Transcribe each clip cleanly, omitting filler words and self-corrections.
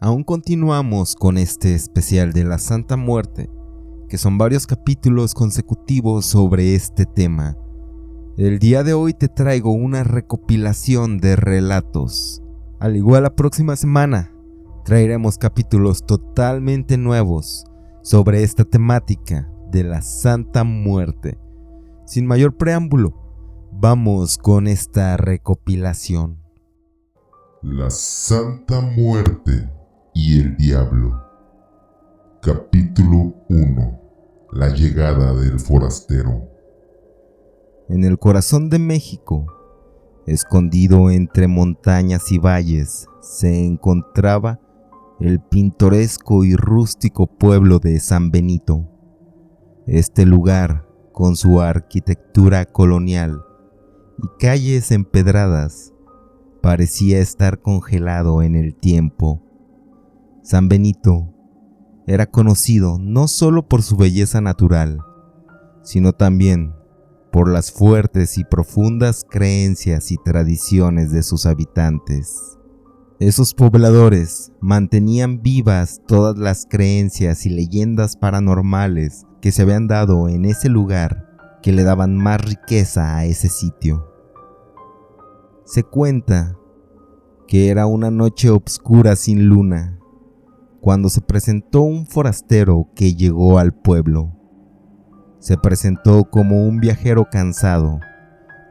Aún continuamos con este especial de la Santa Muerte, que son varios capítulos consecutivos sobre este tema. El día de hoy te traigo una recopilación de relatos. Al igual la próxima semana, traeremos capítulos totalmente nuevos sobre esta temática de la Santa Muerte. Sin mayor preámbulo, vamos con esta recopilación. La Santa Muerte y el Diablo. Capítulo 1. La llegada del forastero. En el corazón de México, escondido entre montañas y valles, se encontraba el pintoresco y rústico pueblo de San Benito. Este lugar, con su arquitectura colonial y calles empedradas, parecía estar congelado en el tiempo. San Benito era conocido no solo por su belleza natural, sino también por las fuertes y profundas creencias y tradiciones de sus habitantes. Esos pobladores mantenían vivas todas las creencias y leyendas paranormales que se habían dado en ese lugar, que le daban más riqueza a ese sitio. Se cuenta que era una noche oscura sin luna, cuando se presentó un forastero que llegó al pueblo. Se presentó como un viajero cansado,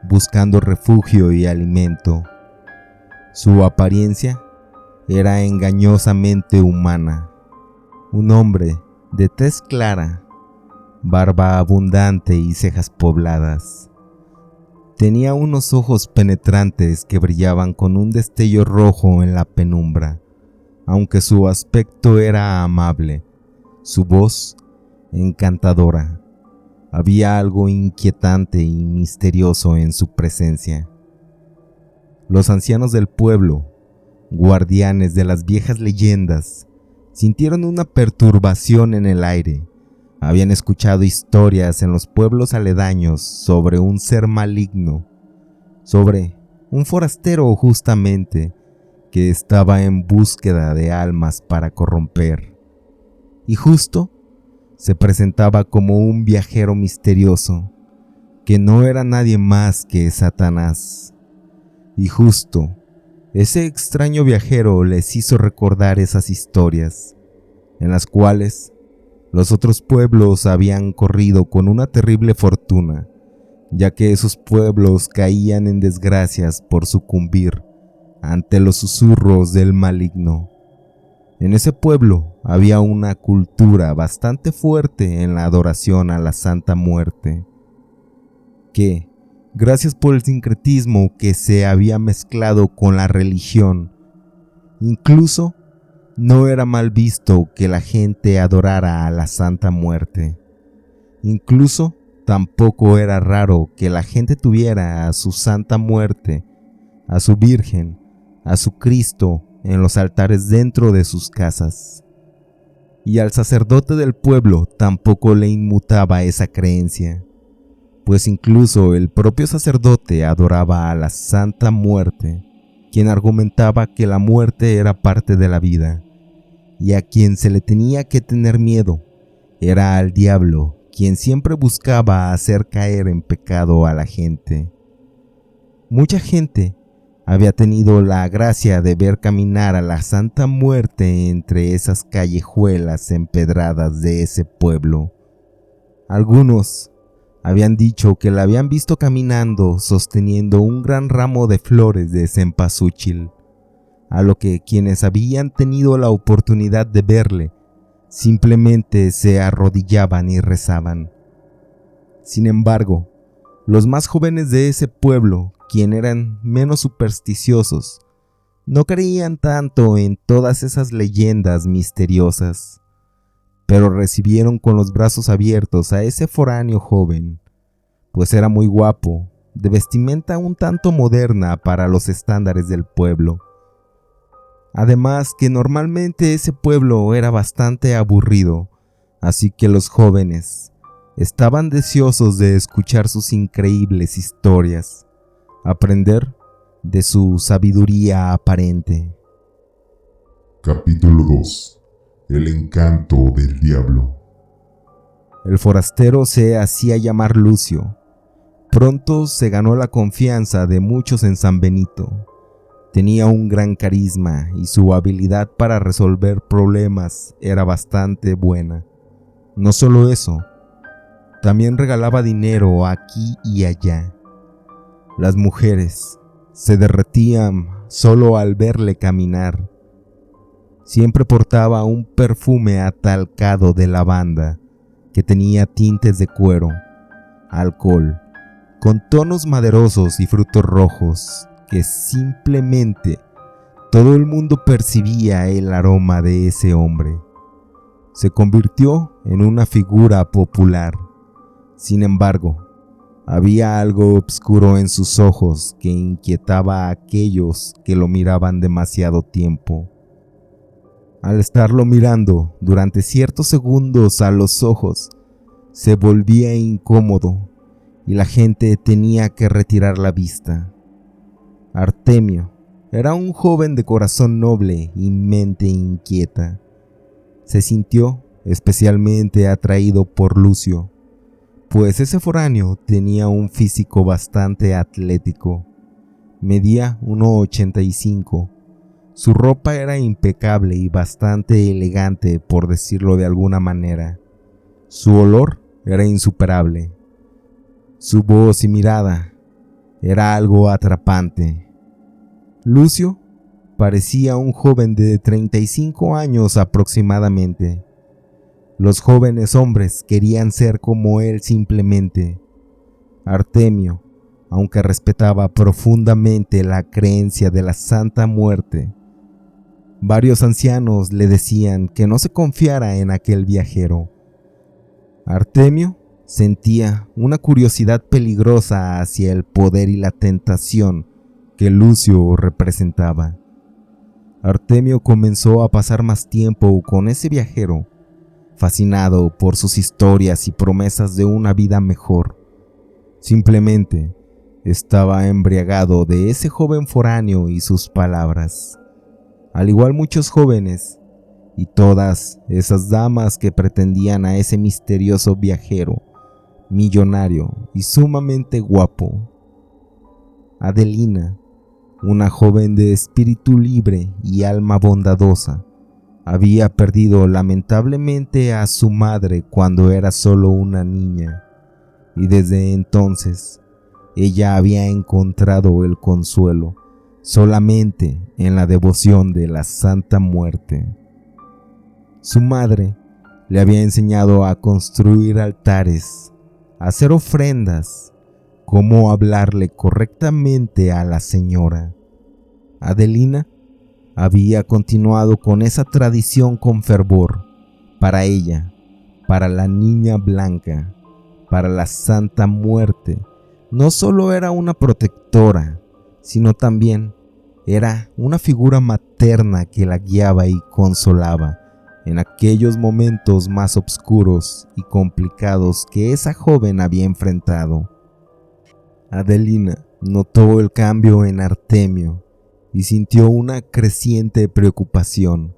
buscando refugio y alimento. Su apariencia era engañosamente humana. Un hombre de tez clara, barba abundante y cejas pobladas. Tenía unos ojos penetrantes que brillaban con un destello rojo en la penumbra. Aunque su aspecto era amable, su voz encantadora. Había algo inquietante y misterioso en su presencia. Los ancianos del pueblo, guardianes de las viejas leyendas, sintieron una perturbación en el aire. Habían escuchado historias en los pueblos aledaños sobre un ser maligno, sobre un forastero justamente, que estaba en búsqueda de almas para corromper. Y justo se presentaba como un viajero misterioso, que no era nadie más que Satanás. Y justo ese extraño viajero les hizo recordar esas historias, en las cuales los otros pueblos habían corrido con una terrible fortuna, ya que esos pueblos caían en desgracias por sucumbir ante los susurros del maligno. En ese pueblo había una cultura bastante fuerte en la adoración a la Santa Muerte, que, gracias por el sincretismo que se había mezclado con la religión, incluso no era mal visto que la gente adorara a la Santa Muerte. Incluso tampoco era raro que la gente tuviera a su Santa Muerte, a su Virgen, a su Cristo en los altares dentro de sus casas. Y al sacerdote del pueblo tampoco le inmutaba esa creencia, pues incluso el propio sacerdote adoraba a la Santa Muerte, quien argumentaba que la muerte era parte de la vida, y a quien se le tenía que tener miedo era al diablo, quien siempre buscaba hacer caer en pecado a la gente. Mucha gente había tenido la gracia de ver caminar a la Santa Muerte entre esas callejuelas empedradas de ese pueblo. Algunos habían dicho que la habían visto caminando sosteniendo un gran ramo de flores de cempasúchil, a lo que quienes habían tenido la oportunidad de verle simplemente se arrodillaban y rezaban. Sin embargo, los más jóvenes de ese pueblo, quienes eran menos supersticiosos, no creían tanto en todas esas leyendas misteriosas, pero recibieron con los brazos abiertos a ese foráneo joven, pues era muy guapo, de vestimenta un tanto moderna para los estándares del pueblo. Además que normalmente ese pueblo era bastante aburrido, así que los jóvenes estaban deseosos de escuchar sus increíbles historias, aprender de su sabiduría aparente. Capítulo 2. El encanto del diablo. El forastero se hacía llamar Lucio. Pronto se ganó la confianza de muchos en San Benito. Tenía un gran carisma y su habilidad para resolver problemas era bastante buena. No solo eso, también regalaba dinero aquí y allá. Las mujeres se derretían solo al verle caminar. Siempre portaba un perfume atalcado de lavanda que tenía tintes de cuero, alcohol, con tonos maderosos y frutos rojos que simplemente todo el mundo percibía el aroma de ese hombre. Se convirtió en una figura popular. Sin embargo, había algo oscuro en sus ojos que inquietaba a aquellos que lo miraban demasiado tiempo. Al estarlo mirando durante ciertos segundos a los ojos, se volvía incómodo y la gente tenía que retirar la vista. Artemio era un joven de corazón noble y mente inquieta. Se sintió especialmente atraído por Lucio, pues ese foráneo tenía un físico bastante atlético. Medía 1,85. Su ropa era impecable y bastante elegante, por decirlo de alguna manera. Su olor era insuperable. Su voz y mirada era algo atrapante. Lucio parecía un joven de 35 años aproximadamente. Los jóvenes hombres querían ser como él simplemente. Artemio, aunque respetaba profundamente la creencia de la Santa Muerte, varios ancianos le decían que no se confiara en aquel viajero. Artemio sentía una curiosidad peligrosa hacia el poder y la tentación que Lucio representaba. Artemio comenzó a pasar más tiempo con ese viajero, fascinado por sus historias y promesas de una vida mejor. Simplemente estaba embriagado de ese joven foráneo y sus palabras. Al igual muchos jóvenes y todas esas damas que pretendían a ese misterioso viajero, millonario y sumamente guapo. Adelina, una joven de espíritu libre y alma bondadosa, había perdido lamentablemente a su madre cuando era solo una niña, y desde entonces ella había encontrado el consuelo solamente en la devoción de la Santa Muerte. Su madre le había enseñado a construir altares, a hacer ofrendas, cómo hablarle correctamente a la señora. Adelina había continuado con esa tradición con fervor. Para ella, para la niña blanca, para la Santa Muerte, no solo era una protectora, sino también era una figura materna que la guiaba y consolaba en aquellos momentos más oscuros y complicados que esa joven había enfrentado. Adelina notó el cambio en Artemio y sintió una creciente preocupación.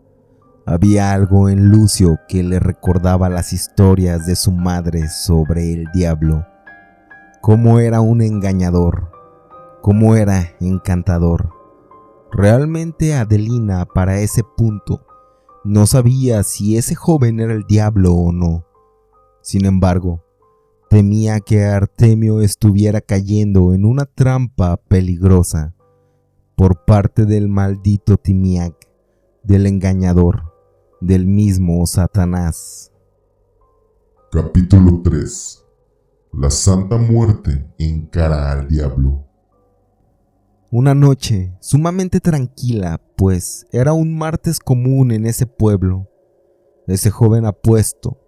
Había algo en Lucio que le recordaba las historias de su madre sobre el diablo. Cómo era un engañador, cómo era encantador. Realmente Adelina, para ese punto, no sabía si ese joven era el diablo o no. Sin embargo, temía que Artemio estuviera cayendo en una trampa peligrosa por parte del maldito Timiac, del engañador, del mismo Satanás. Capítulo 3. La Santa Muerte encara al diablo. Una noche sumamente tranquila, pues era un martes común en ese pueblo. Ese joven apuesto,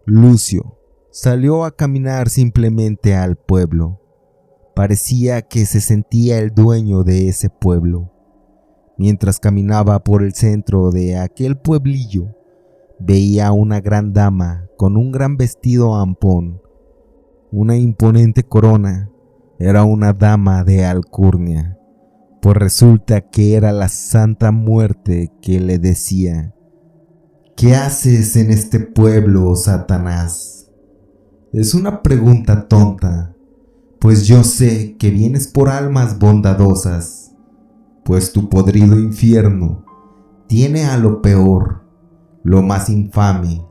Lucio, salió a caminar simplemente al pueblo. Parecía que se sentía el dueño de ese pueblo. Mientras caminaba por el centro de aquel pueblillo, veía a una gran dama con un gran vestido ampón, una imponente corona. Era una dama de alcurnia, Pues resulta que era la Santa Muerte que le decía: ¿qué haces en este pueblo, Satanás? Es una pregunta tonta, pues yo sé que vienes por almas bondadosas, pues tu podrido infierno tiene a lo peor, lo más infame,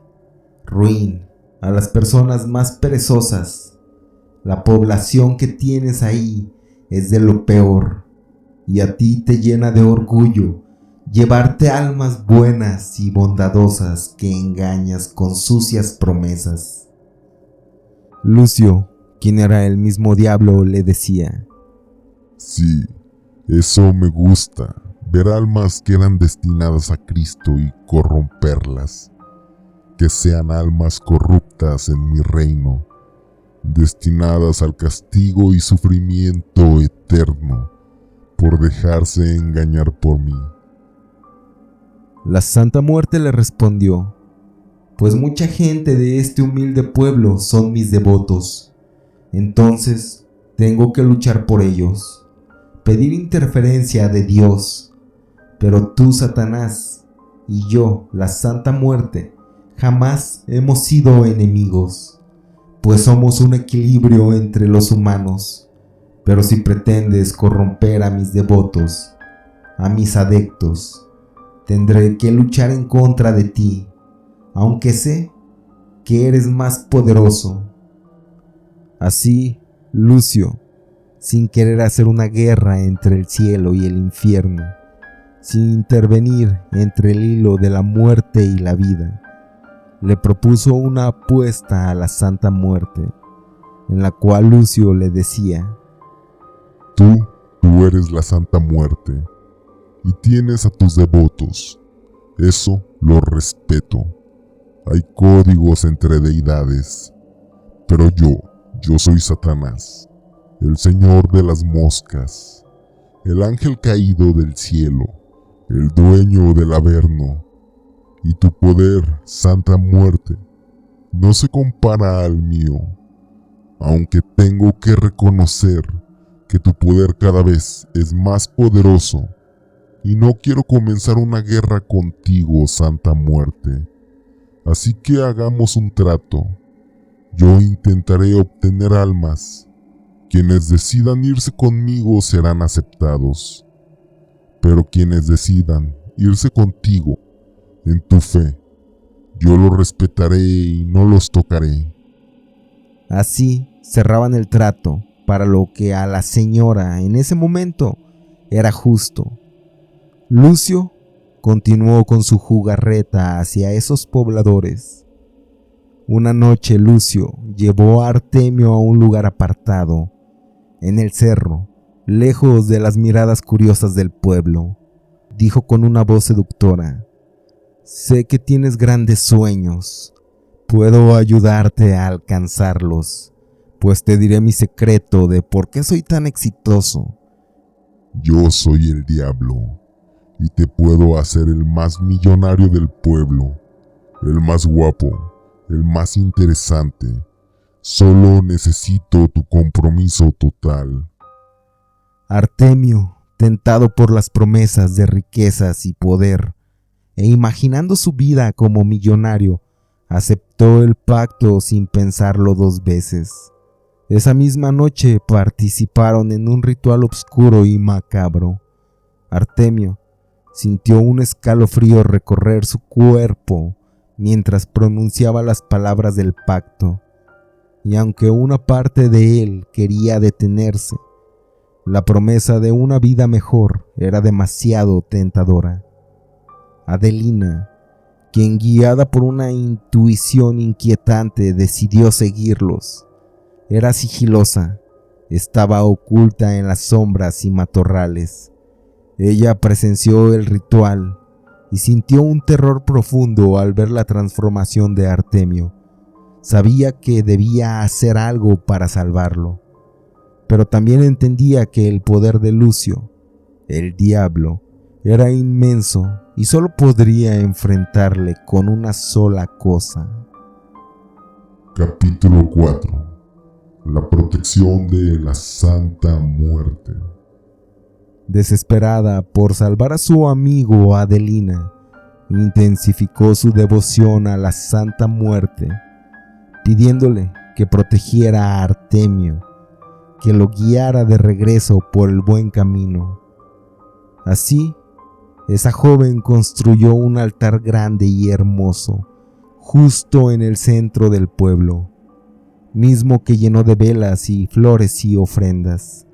ruin, a las personas más perezosas. La población que tienes ahí es de lo peor, y a ti te llena de orgullo llevarte almas buenas y bondadosas que engañas con sucias promesas. Lucio, quien era el mismo diablo, le decía: Sí, eso me gusta, ver almas que eran destinadas a Cristo y corromperlas, que sean almas corruptas en mi reino, destinadas al castigo y sufrimiento eterno por dejarse engañar por mí. La Santa Muerte le respondió: pues mucha gente de este humilde pueblo son mis devotos, entonces tengo que luchar por ellos, pedir interferencia de Dios. Pero tú, Satanás, y yo, la Santa Muerte, jamás hemos sido enemigos, pues somos un equilibrio entre los humanos. Pero si pretendes corromper a mis devotos, a mis adeptos, tendré que luchar en contra de ti, aunque sé que eres más poderoso. Así, Lucio, sin querer hacer una guerra entre el cielo y el infierno, sin intervenir entre el hilo de la muerte y la vida, le propuso una apuesta a la Santa Muerte, en la cual Lucio le decía: Tú eres la Santa Muerte y tienes a tus devotos. Eso lo respeto. Hay códigos entre deidades, pero yo soy Satanás, el señor de las moscas, el ángel caído del cielo, el dueño del Averno, y tu poder, Santa Muerte, no se compara al mío, aunque tengo que reconocer que tu poder cada vez es más poderoso, y no quiero comenzar una guerra contigo, Santa Muerte. Así que hagamos un trato. Yo intentaré obtener almas. Quienes decidan irse conmigo serán aceptados. Pero quienes decidan irse contigo, en tu fe, yo los respetaré y no los tocaré. Así cerraban el trato, para lo que a la señora en ese momento era justo. Lucio continuó con su jugarreta hacia esos pobladores. Una noche Lucio llevó a Artemio a un lugar apartado, en el cerro, lejos de las miradas curiosas del pueblo. Dijo con una voz seductora: sé que tienes grandes sueños, puedo ayudarte a alcanzarlos, pues te diré mi secreto de por qué soy tan exitoso. Yo soy el diablo, y te puedo hacer el más millonario del pueblo, el más guapo, el más interesante. Solo necesito tu compromiso total. Artemio, tentado por las promesas de riquezas y poder, e imaginando su vida como millonario, aceptó el pacto sin pensarlo dos veces. Esa misma noche participaron en un ritual oscuro y macabro. Artemio sintió un escalofrío recorrer su cuerpo mientras pronunciaba las palabras del pacto, y aunque una parte de él quería detenerse, la promesa de una vida mejor era demasiado tentadora. Adelina, quien guiada por una intuición inquietante decidió seguirlos, era sigilosa, estaba oculta en las sombras y matorrales. Ella presenció el ritual y sintió un terror profundo al ver la transformación de Artemio. Sabía que debía hacer algo para salvarlo, pero también entendía que el poder de Lucio, el diablo, era inmenso y solo podría enfrentarle con una sola cosa. Capítulo 4. La protección de la Santa Muerte. Desesperada por salvar a su amigo Adelina, intensificó su devoción a la Santa Muerte, pidiéndole que protegiera a Artemio, que lo guiara de regreso por el buen camino. Así, esa joven construyó un altar grande y hermoso, justo en el centro del pueblo, mismo que llenó de velas y flores y ofrendas.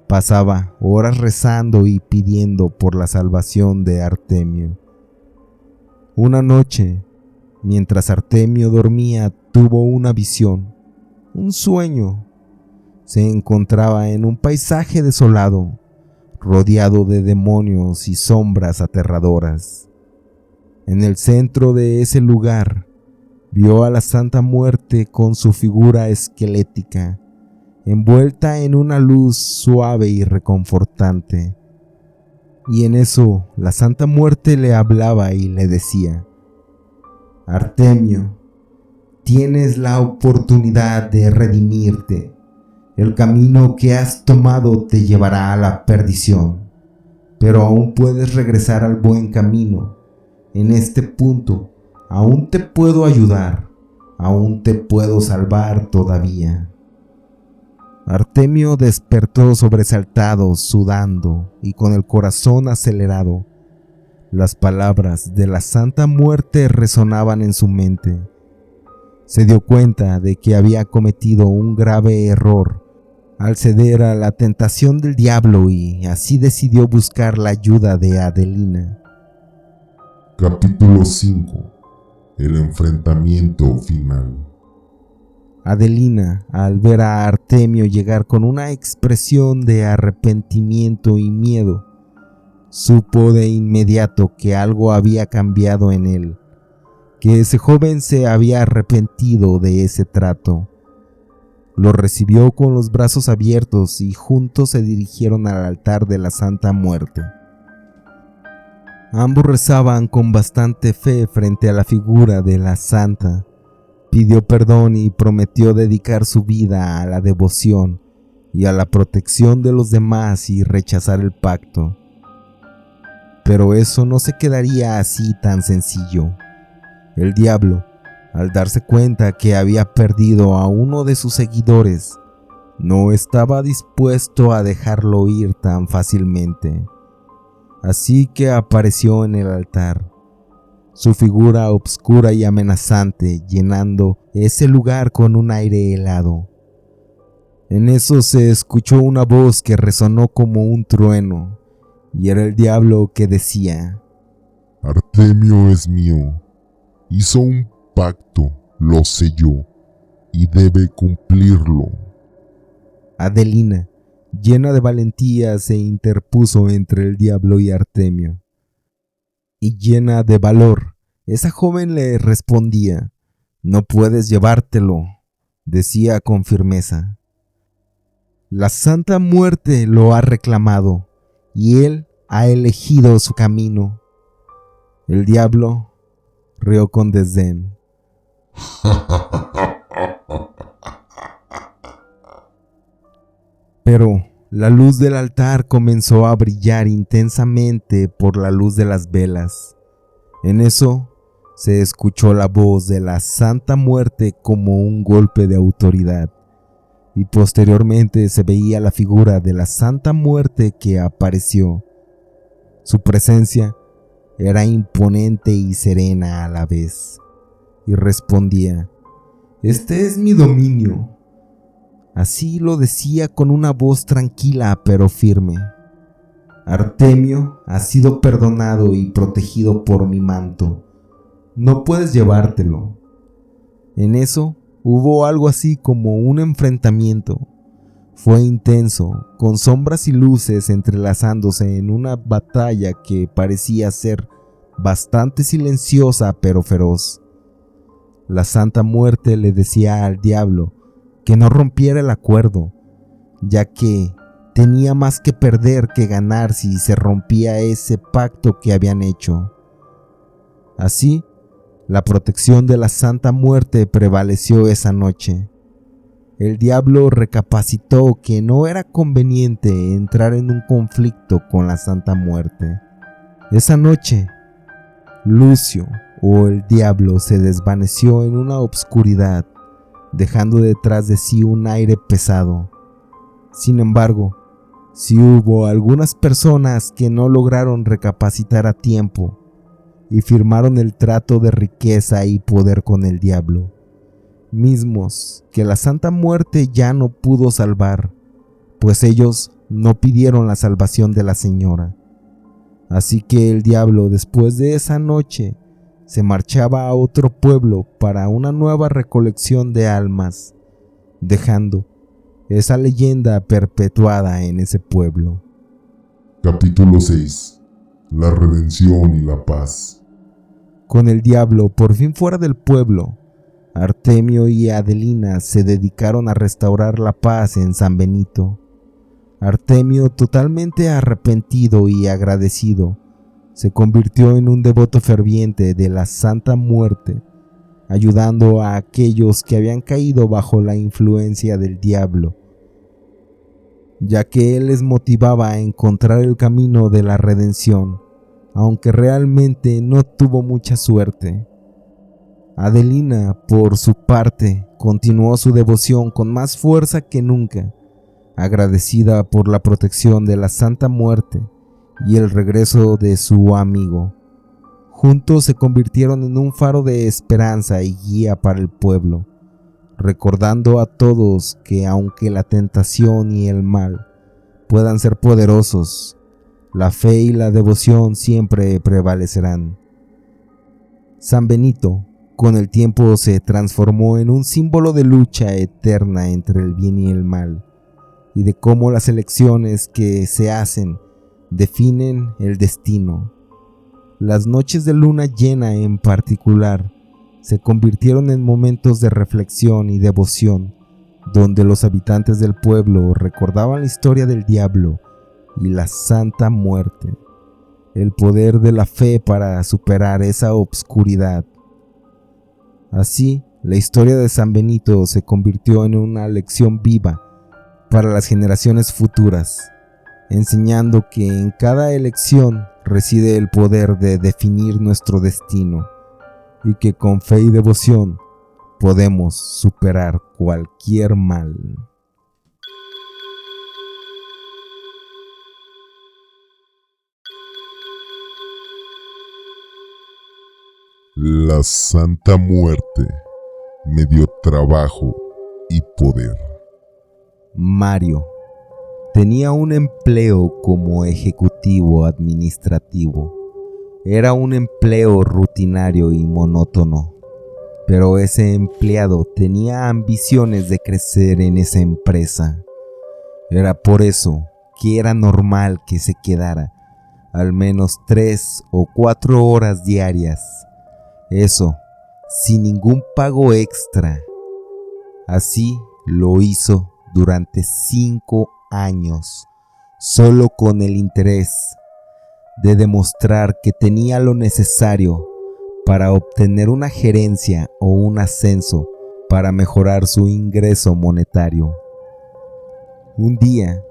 Pasaba horas rezando y pidiendo por la salvación de Artemio. Una noche, mientras Artemio dormía, tuvo una visión, un sueño. Se encontraba en un paisaje desolado, rodeado de demonios y sombras aterradoras. En el centro de ese lugar, vio a la Santa Muerte con su figura esquelética, envuelta en una luz suave y reconfortante. Y en eso la Santa Muerte le hablaba y le decía: Artemio, tienes la oportunidad de redimirte. El camino que has tomado te llevará a la perdición, pero aún puedes regresar al buen camino. En este punto, aún te puedo ayudar, aún te puedo salvar todavía. Artemio despertó sobresaltado, sudando y con el corazón acelerado. Las palabras de la Santa Muerte resonaban en su mente. Se dio cuenta de que había cometido un grave error al ceder a la tentación del diablo y así decidió buscar la ayuda de Adelina. Capítulo 5. El enfrentamiento final. Adelina, al ver a Artemio llegar con una expresión de arrepentimiento y miedo, supo de inmediato que algo había cambiado en él, que ese joven se había arrepentido de ese trato. Lo recibió con los brazos abiertos y juntos se dirigieron al altar de la Santa Muerte. Ambos rezaban con bastante fe frente a la figura de la Santa. Pidió perdón y prometió dedicar su vida a la devoción y a la protección de los demás y rechazar el pacto. Pero eso no se quedaría así tan sencillo. El diablo, al darse cuenta que había perdido a uno de sus seguidores, no estaba dispuesto a dejarlo ir tan fácilmente. Así que apareció en el altar, su figura obscura y amenazante, llenando ese lugar con un aire helado. En eso se escuchó una voz que resonó como un trueno, y era el diablo que decía: Artemio es mío, hizo un pacto, lo selló, y debe cumplirlo. Adelina, llena de valentía, se interpuso entre el diablo y Artemio. Y llena de valor, esa joven le respondía: No puedes llevártelo, decía con firmeza. La Santa Muerte lo ha reclamado, y él ha elegido su camino. El diablo rió con desdén. Pero la luz del altar comenzó a brillar intensamente por la luz de las velas. En eso se escuchó la voz de la Santa Muerte como un golpe de autoridad, y posteriormente se veía la figura de la Santa Muerte que apareció. Su presencia era imponente y serena a la vez, y respondía: Este es mi dominio. Así lo decía con una voz tranquila pero firme. Artemio ha sido perdonado y protegido por mi manto. No puedes llevártelo. En eso hubo algo así como un enfrentamiento. Fue intenso, con sombras y luces entrelazándose en una batalla que parecía ser bastante silenciosa pero feroz. La Santa Muerte le decía al diablo que no rompiera el acuerdo, ya que tenía más que perder que ganar si se rompía ese pacto que habían hecho. Así, la protección de la Santa Muerte prevaleció esa noche. el diablo recapacitó que no era conveniente entrar en un conflicto con la Santa Muerte. Esa noche, Lucio, o el diablo, se desvaneció en una obscuridad, dejando detrás de sí un aire pesado. Sin embargo, sí hubo algunas personas que no lograron recapacitar a tiempo y firmaron el trato de riqueza y poder con el diablo, mismos que la Santa Muerte ya no pudo salvar, pues ellos no pidieron la salvación de la señora. Así que el diablo, después de esa noche, se marchaba a otro pueblo para una nueva recolección de almas, dejando esa leyenda perpetuada en ese pueblo. Capítulo 6. La redención y la paz. Con el diablo por fin fuera del pueblo, Artemio y Adelina se dedicaron a restaurar la paz en San Benito. Artemio, totalmente arrepentido y agradecido, se convirtió en un devoto ferviente de la Santa Muerte, ayudando a aquellos que habían caído bajo la influencia del diablo, ya que él les motivaba a encontrar el camino de la redención, aunque realmente no tuvo mucha suerte. Adelina, por su parte, continuó su devoción con más fuerza que nunca, agradecida por la protección de la Santa Muerte y el regreso de su amigo. Juntos se convirtieron en un faro de esperanza y guía para el pueblo, recordando a todos que aunque la tentación y el mal puedan ser poderosos, la fe y la devoción siempre prevalecerán. San Benito, con el tiempo, se transformó en un símbolo de lucha eterna entre el bien y el mal, y de cómo las elecciones que se hacen definen el destino. Las noches de luna llena en particular se convirtieron en momentos de reflexión y devoción, donde los habitantes del pueblo recordaban la historia del diablo y la Santa Muerte, el poder de la fe para superar esa obscuridad. Así, la historia de San Benito se convirtió en una lección viva para las generaciones futuras, enseñando que en cada elección reside el poder de definir nuestro destino y que con fe y devoción podemos superar cualquier mal. La Santa Muerte me dio trabajo y poder. Mario tenía un empleo como ejecutivo administrativo. Era un empleo rutinario y monótono, pero ese empleado tenía ambiciones de crecer en esa empresa. Era por eso que era normal que se quedara al menos 3 o 4 horas diarias. Eso, sin ningún pago extra. Así lo hizo durante 5 años, solo con el interés de demostrar que tenía lo necesario para obtener una gerencia o un ascenso para mejorar su ingreso monetario. Un día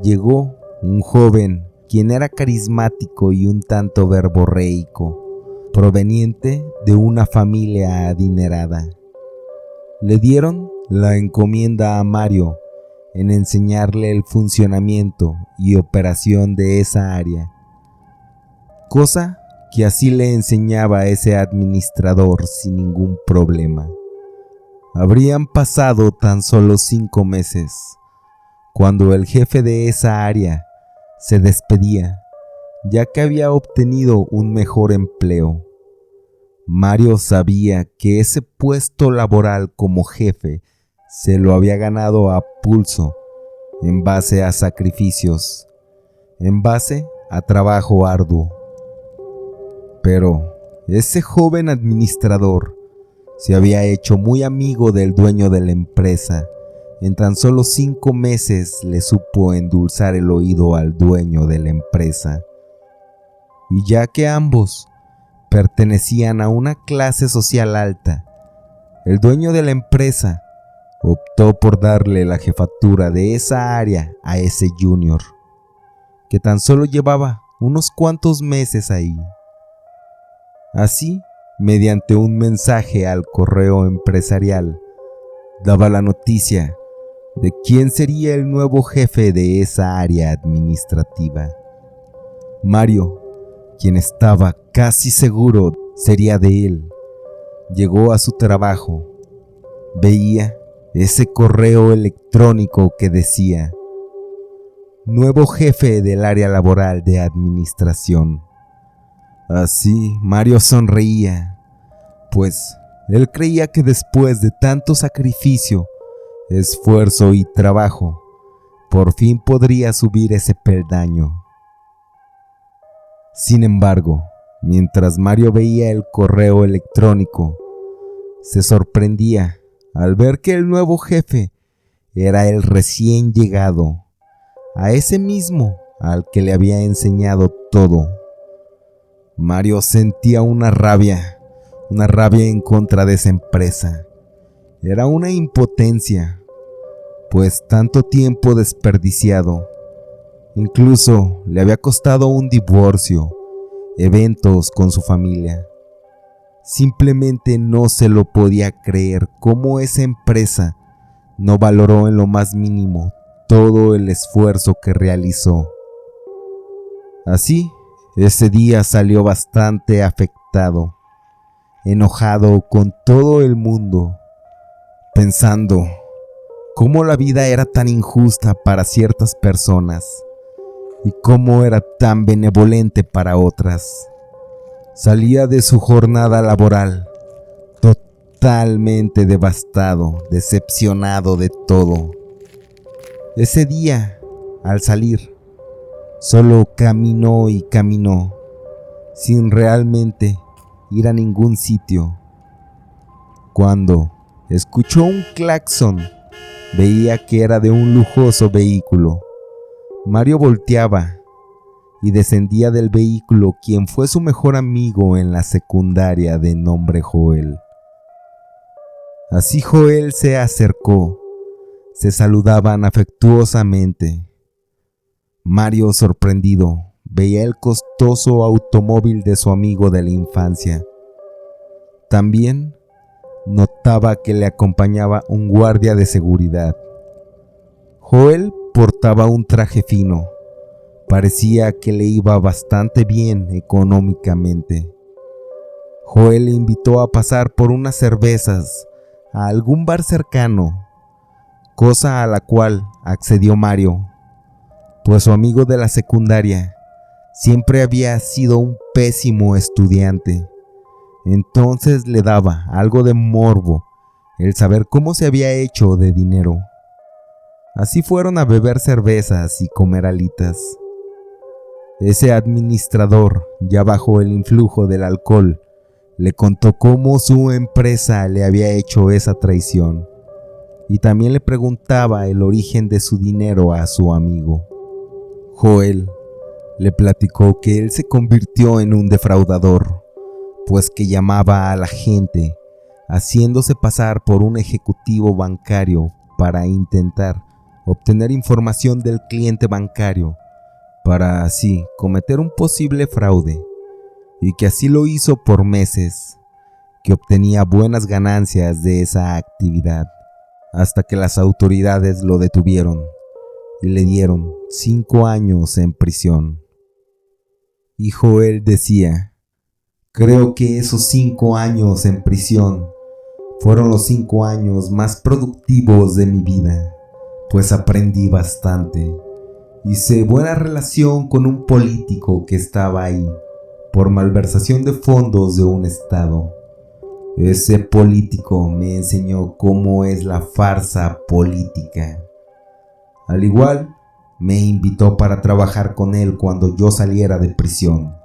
llegó un joven quien era carismático y un tanto verborreico, proveniente de una familia adinerada. Le dieron la encomienda a Mario en enseñarle el funcionamiento y operación de esa área, cosa que así le enseñaba a ese administrador sin ningún problema. Habrían pasado tan solo 5 meses, cuando el jefe de esa área se despedía, ya que había obtenido un mejor empleo. Mario sabía que ese puesto laboral como jefe se lo había ganado a pulso, en base a sacrificios, en base a trabajo arduo. Pero ese joven administrador se había hecho muy amigo del dueño de la empresa. En tan solo 5 meses le supo endulzar el oído al dueño de la empresa. Y ya que ambos pertenecían a una clase social alta, el dueño de la empresa optó por darle la jefatura de esa área a ese junior, que tan solo llevaba unos cuantos meses ahí. Así, mediante un mensaje al correo empresarial, daba la noticia de quién sería el nuevo jefe de esa área administrativa. Mario, quien estaba casi seguro sería de él, llegó a su trabajo. Veía ese correo electrónico que decía: nuevo jefe del área laboral de administración. Así Mario sonreía, pues él creía que después de tanto sacrificio, esfuerzo y trabajo, por fin podría subir ese peldaño. Sin embargo, mientras Mario veía el correo electrónico, se sorprendía al ver que el nuevo jefe era el recién llegado, a ese mismo al que le había enseñado todo. Mario sentía una rabia en contra de esa empresa. Era una impotencia, pues tanto tiempo desperdiciado. Incluso le había costado un divorcio, eventos con su familia. Simplemente no se lo podía creer cómo esa empresa no valoró en lo más mínimo todo el esfuerzo que realizó. Así, ese día salió bastante afectado, enojado con todo el mundo, pensando cómo la vida era tan injusta para ciertas personas y cómo era tan benevolente para otras. Salía de su jornada laboral totalmente devastado, decepcionado de todo. Ese día, al salir, solo caminó y caminó, sin realmente ir a ningún sitio. Cuando escuchó un claxon, veía que era de un lujoso vehículo. Mario volteaba y descendía del vehículo quien fue su mejor amigo en la secundaria de nombre Joel. Así Joel se acercó, se saludaban afectuosamente. Mario, sorprendido, veía el costoso automóvil de su amigo de la infancia. También notaba que le acompañaba un guardia de seguridad. Joel portaba un traje fino. Parecía que le iba bastante bien económicamente. Joel le invitó a pasar por unas cervezas a algún bar cercano, cosa a la cual accedió Mario, pues su amigo de la secundaria siempre había sido un pésimo estudiante. Entonces le daba algo de morbo el saber cómo se había hecho de dinero. Así fueron a beber cervezas y comer alitas. Ese administrador, ya bajo el influjo del alcohol, le contó cómo su empresa le había hecho esa traición, y también le preguntaba el origen de su dinero a su amigo. Joel le platicó que él se convirtió en un defraudador, pues que llamaba a la gente haciéndose pasar por un ejecutivo bancario para intentar obtener información del cliente bancario para así cometer un posible fraude, y que así lo hizo por meses, que obtenía buenas ganancias de esa actividad, hasta que las autoridades lo detuvieron y le dieron 5 años en prisión. Y Joel decía: creo que esos 5 años en prisión fueron los 5 años más productivos de mi vida, pues aprendí bastante. Hice buena relación con un político que estaba ahí por malversación de fondos de un estado. Ese político me enseñó cómo es la farsa política. Al igual, me invitó para trabajar con él cuando yo saliera de prisión,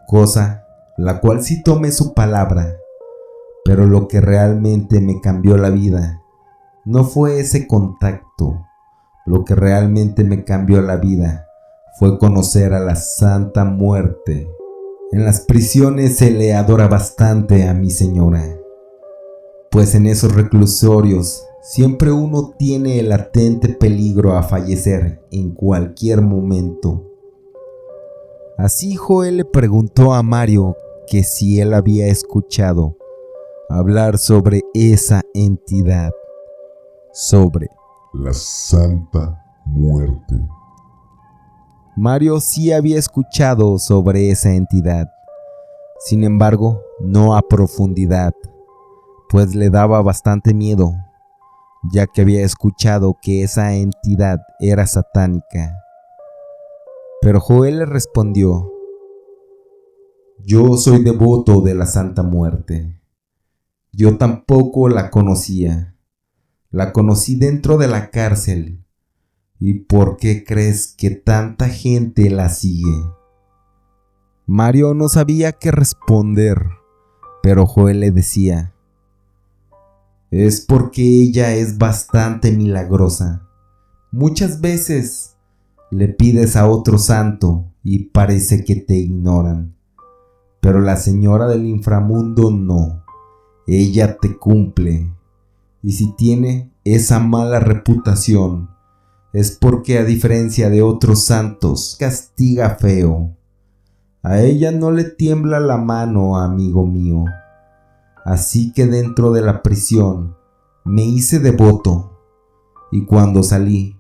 cosa la cual sí tomé su palabra, pero lo que realmente me cambió la vida no fue ese contacto. Lo que realmente me cambió la vida fue conocer a la Santa Muerte. En las prisiones se le adora bastante a mi señora, pues en esos reclusorios Siempre uno tiene el latente peligro a fallecer en cualquier momento. Así Joel le preguntó a Mario que si él había escuchado hablar sobre esa entidad, sobre la Santa Muerte. Mario sí había escuchado sobre esa entidad, sin embargo, no a profundidad, pues le daba bastante miedo, ya que había escuchado que esa entidad era satánica. Pero Joel le respondió: yo soy devoto de la Santa Muerte. Yo tampoco la conocía. La conocí dentro de la cárcel. ¿Y por qué crees que tanta gente la sigue? Mario no sabía qué responder, pero Joel le decía: es porque ella es bastante milagrosa. Muchas veces le pides a otro santo y parece que te ignoran. Pero la señora del inframundo no. Ella te cumple. Y si tiene esa mala reputación, es porque a diferencia de otros santos, castiga feo. A ella no le tiembla la mano, amigo mío. Así que dentro de la prisión me hice devoto, y cuando salí,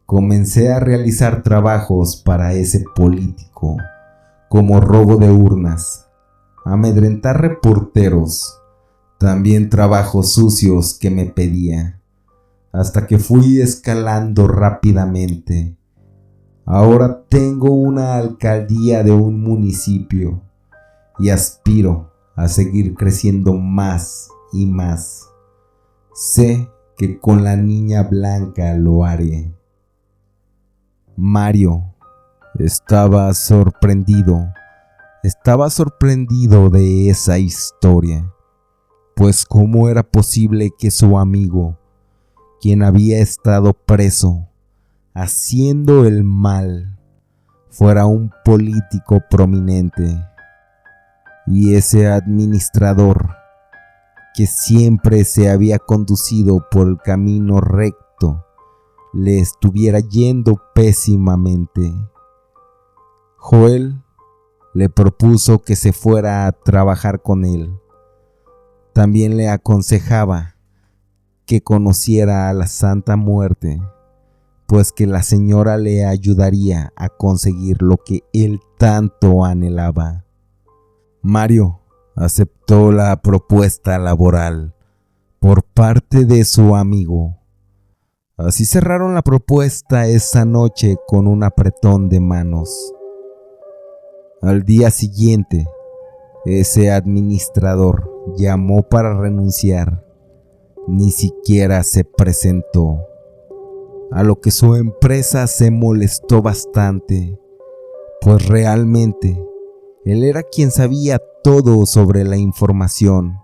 comencé a realizar trabajos para ese político, como robo de urnas, amedrentar reporteros, también trabajos sucios que me pedía, hasta que fui escalando rápidamente. Ahora tengo una alcaldía de un municipio y aspiro a seguir creciendo más y más. Sé que con la niña blanca lo haré. Mario estaba sorprendido de esa historia, pues cómo era posible que su amigo, quien había estado preso haciendo el mal, fuera un político prominente, y ese administrador que siempre se había conducido por el camino recto le estuviera yendo pésimamente. Joel le propuso que se fuera a trabajar con él. También le aconsejaba que conociera a la Santa Muerte, pues que la señora le ayudaría a conseguir lo que él tanto anhelaba. Mario aceptó la propuesta laboral por parte de su amigo. Así cerraron la propuesta esa noche con un apretón de manos. Al día siguiente, ese administrador llamó para renunciar. Ni siquiera se presentó, a lo que su empresa se molestó bastante, pues realmente él era quien sabía todo sobre la información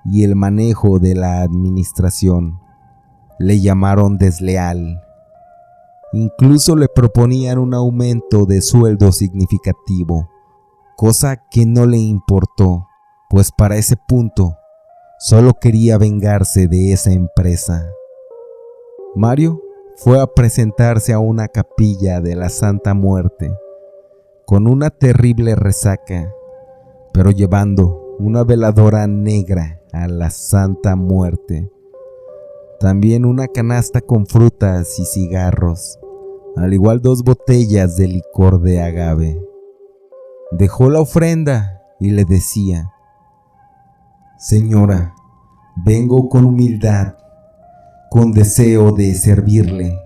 y el manejo de la administración. Le llamaron desleal. Incluso le proponían un aumento de sueldo significativo, cosa que no le importó, pues para ese punto solo quería vengarse de esa empresa. Mario fue a presentarse a una capilla de la Santa Muerte con una terrible resaca, pero llevando una veladora negra a la Santa Muerte. También una canasta con frutas y cigarros, al igual 2 botellas de licor de agave. Dejó la ofrenda y le decía: señora, vengo con humildad, con deseo de servirle,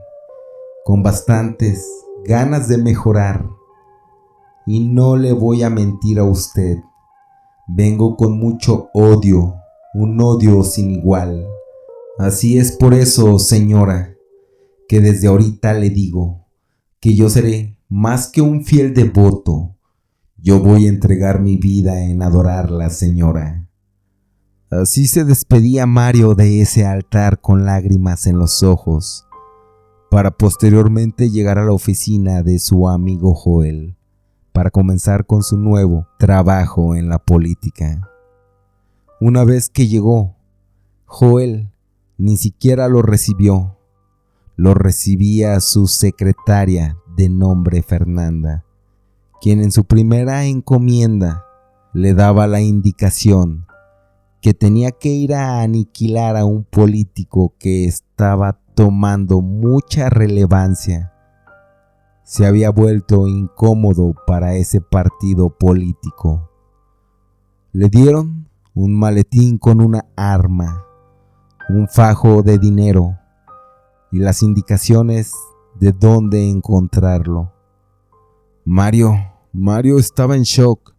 con bastantes ganas de mejorar. Y no le voy a mentir a usted, vengo con mucho odio, un odio sin igual. Así es por eso, señora, que desde ahorita le digo que yo seré más que un fiel devoto. Yo voy a entregar mi vida en adorarla, señora. Así se despedía Mario de ese altar con lágrimas en los ojos, para posteriormente llegar a la oficina de su amigo Joel, para comenzar con su nuevo trabajo en la política. Una vez que llegó, Joel Ni siquiera lo recibió. Lo recibía su secretaria de nombre Fernanda, quien en su primera encomienda le daba la indicación que tenía que ir a aniquilar a un político que estaba tomando mucha relevancia. Se había vuelto incómodo para ese partido político. Le dieron un maletín con una arma, un fajo de dinero y las indicaciones de dónde encontrarlo. Mario estaba en shock,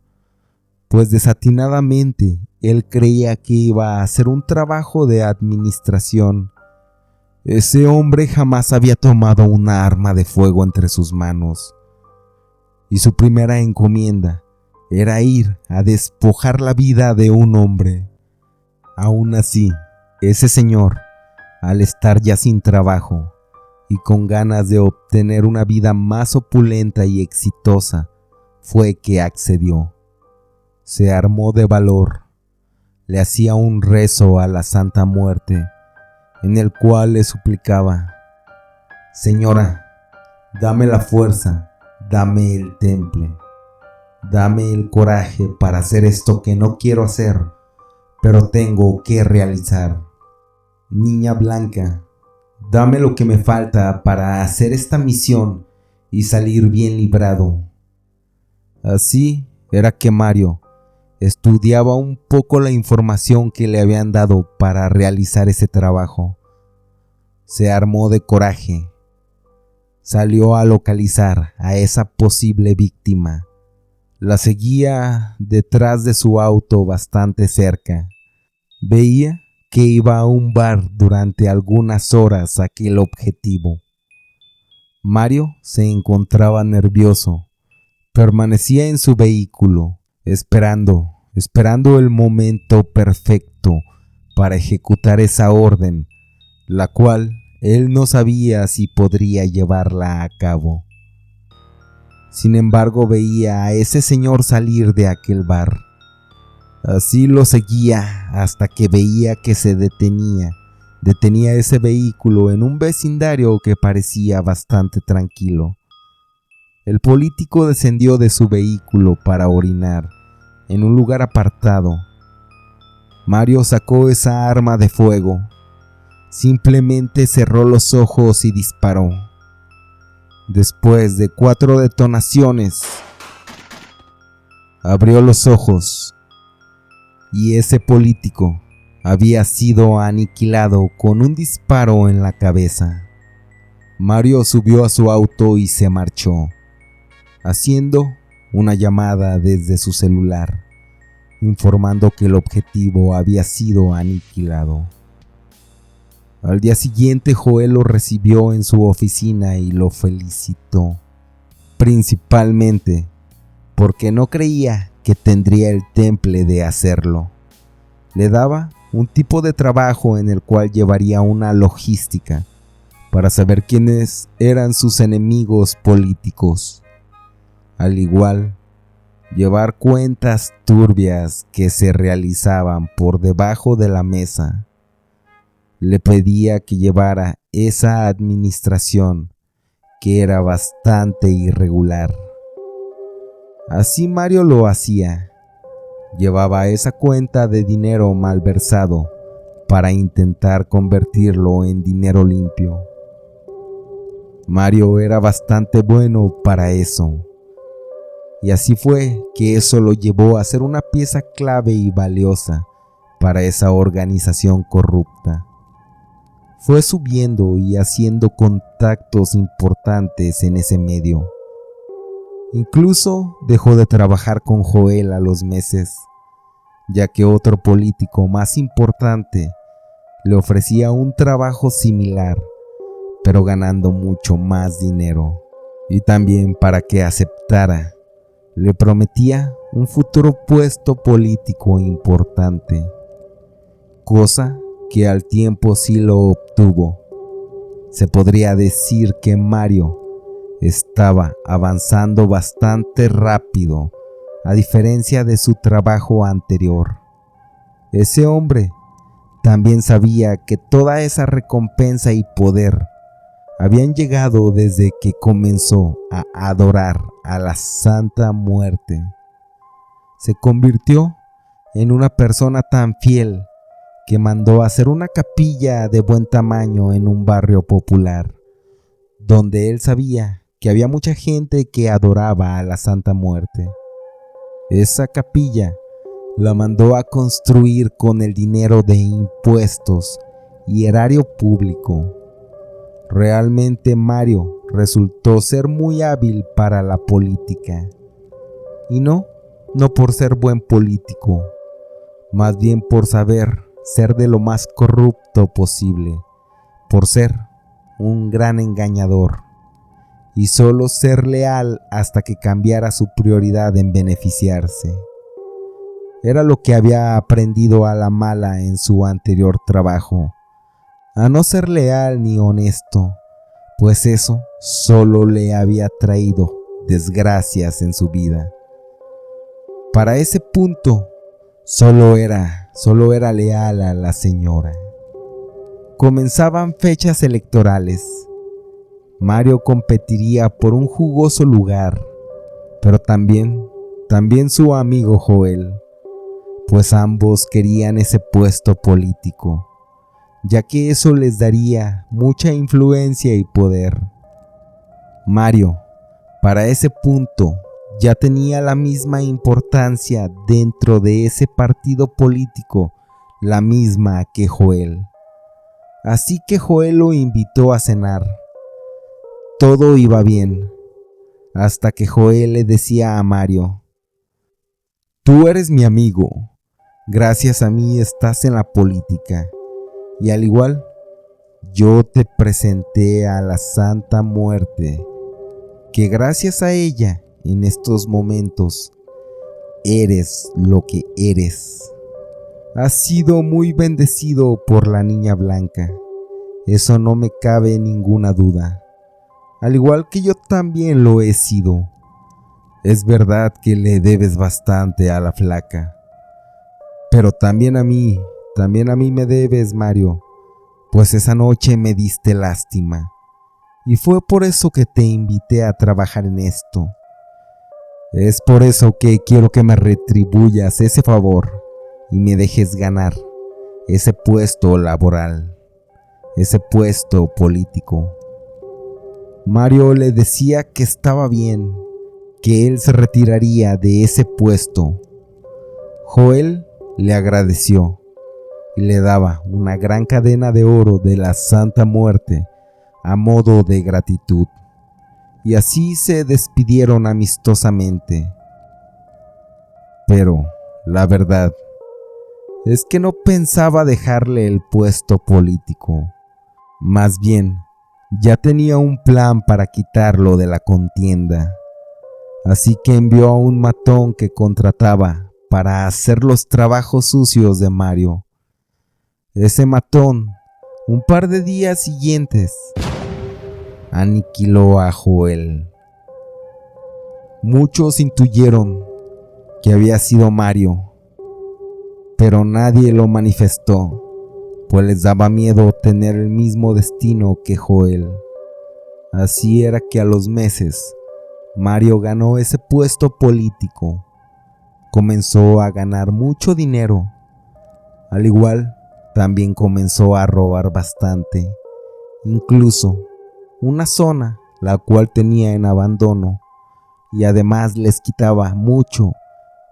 pues desatinadamente él creía que iba a hacer un trabajo de administración. Ese hombre jamás había tomado una arma de fuego entre sus manos, y su primera encomienda era ir a despojar la vida de un hombre. Aún así, ese señor, al estar ya sin trabajo y con ganas de obtener una vida más opulenta y exitosa, fue que accedió. Se armó de valor, le hacía un rezo a la Santa Muerte, en el cual le suplicaba: Señora, dame la fuerza, dame el temple, dame el coraje para hacer esto que no quiero hacer, pero tengo que realizar. Niña Blanca, dame lo que me falta para hacer esta misión y salir bien librado. Así era que Mario estudiaba un poco la información que le habían dado para realizar ese trabajo. Se armó de coraje. Salió a localizar a esa posible víctima. La seguía detrás de su auto bastante cerca. Veía que iba a un bar durante algunas horas aquel objetivo. Mario se encontraba nervioso. Permanecía en su vehículo, esperando el momento perfecto para ejecutar esa orden, la cual él no sabía si podría llevarla a cabo. Sin embargo, veía a ese señor salir de aquel bar. Así lo seguía hasta que veía que se detenía ese vehículo en un vecindario que parecía bastante tranquilo. El político descendió de su vehículo para orinar en un lugar apartado. Mario sacó esa arma de fuego. Simplemente cerró los ojos y disparó. Después de 4 detonaciones, abrió los ojos y ese político había sido aniquilado con un disparo en la cabeza. Mario subió a su auto y se marchó, haciendo una llamada desde su celular, informando que el objetivo había sido aniquilado. Al día siguiente, Joel lo recibió en su oficina y lo felicitó, principalmente porque no creía que tendría el temple de hacerlo. Le daba un tipo de trabajo en el cual llevaría una logística para saber quiénes eran sus enemigos políticos. Al igual, llevar cuentas turbias que se realizaban por debajo de la mesa. Le pedía que llevara esa administración que era bastante irregular. Así Mario lo hacía. Llevaba esa cuenta de dinero malversado para intentar convertirlo en dinero limpio. Mario era bastante bueno para eso. Y así fue que eso lo llevó a ser una pieza clave y valiosa para esa organización corrupta. Fue subiendo y haciendo contactos importantes en ese medio. Incluso dejó de trabajar con Joel a los meses, ya que otro político más importante le ofrecía un trabajo similar, pero ganando mucho más dinero. Y también para que aceptara, le prometía un futuro puesto político importante, cosa que al tiempo sí lo obtuvo. Se podría decir que Mario estaba avanzando bastante rápido, a diferencia de su trabajo anterior. Ese hombre también sabía que toda esa recompensa y poder habían llegado desde que comenzó a adorar a la Santa Muerte. Se convirtió en una persona tan fiel que mandó hacer una capilla de buen tamaño en un barrio popular, donde él sabía que había mucha gente que adoraba a la Santa Muerte. Esa capilla la mandó a construir con el dinero de impuestos y erario público. Realmente Mario resultó ser muy hábil para la política. Y no por ser buen político, más bien por saber ser de lo más corrupto posible, por ser un gran engañador y solo ser leal hasta que cambiara su prioridad en beneficiarse. Era lo que había aprendido a la mala en su anterior trabajo, a no ser leal ni honesto, pues eso solo le había traído desgracias en su vida. Para ese punto, solo era leal a la señora. Comenzaban fechas electorales. Mario competiría por un jugoso lugar, pero también su amigo Joel, pues ambos querían ese puesto político, ya que eso les daría mucha influencia y poder. Mario, para ese punto, ya tenía la misma importancia dentro de ese partido político, la misma que Joel. Así que Joel lo invitó a cenar. Todo iba bien, hasta que Joel le decía a Mario: «Tú eres mi amigo, gracias a mí estás en la política, y al igual, yo te presenté a la Santa Muerte, que gracias a ella, en estos momentos, eres lo que eres. Has sido muy bendecido por la Niña Blanca, eso no me cabe ninguna duda, al igual que yo también lo he sido. Es verdad que le debes bastante a la flaca, pero también a mí me debes, Mario, pues esa noche me diste lástima, y fue por eso que te invité a trabajar en esto. Es por eso que quiero que me retribuyas ese favor y me dejes ganar ese puesto laboral, ese puesto político». Mario le decía que estaba bien, que él se retiraría de ese puesto. Joel le agradeció y le daba una gran cadena de oro de la Santa Muerte a modo de gratitud, y así se despidieron amistosamente. Pero la verdad es que no pensaba dejarle el puesto político, más bien ya tenía un plan para quitarlo de la contienda. Así que envió a un matón que contrataba para hacer los trabajos sucios de Mario. Ese matón, un par de días siguientes, aniquiló a Joel. Muchos intuyeron que había sido Mario, pero nadie lo manifestó, pues les daba miedo tener el mismo destino que Joel. Así era que a los meses, Mario ganó ese puesto político. Comenzó a ganar mucho dinero. Al igual, también comenzó a robar bastante. Incluso, una zona la cual tenía en abandono, y además les quitaba mucho,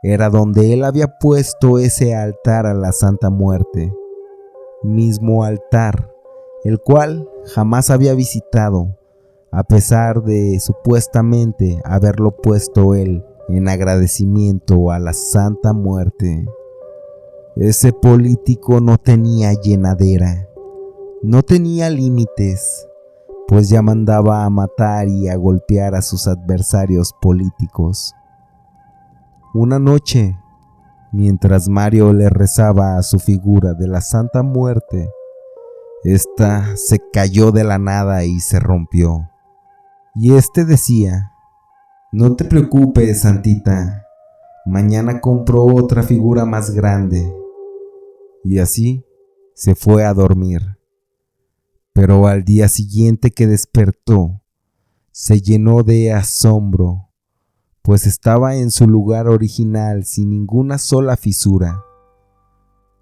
era donde él había puesto ese altar a la Santa Muerte. Mismo altar, el cual jamás había visitado, a pesar de supuestamente haberlo puesto él en agradecimiento a la Santa Muerte. Ese político no tenía llenadera, no tenía límites, pues ya mandaba a matar y a golpear a sus adversarios políticos. Una noche, mientras Mario le rezaba a su figura de la Santa Muerte, esta se cayó de la nada y se rompió. Y este decía: «No te preocupes, Santita, mañana compro otra figura más grande». Y así se fue a dormir. Pero al día siguiente que despertó, se llenó de asombro, pues estaba en su lugar original sin ninguna sola fisura.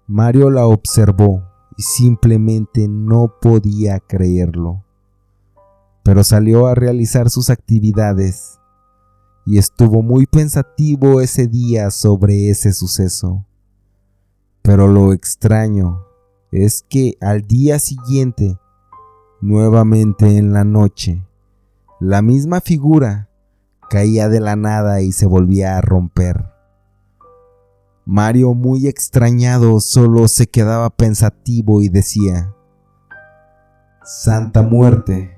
Mario la observó y simplemente no podía creerlo. Pero salió a realizar sus actividades y estuvo muy pensativo ese día sobre ese suceso. Pero lo extraño es que al día siguiente, nuevamente en la noche, la misma figura caía de la nada y se volvía a romper. Mario, muy extrañado, solo se quedaba pensativo y decía: Santa Muerte,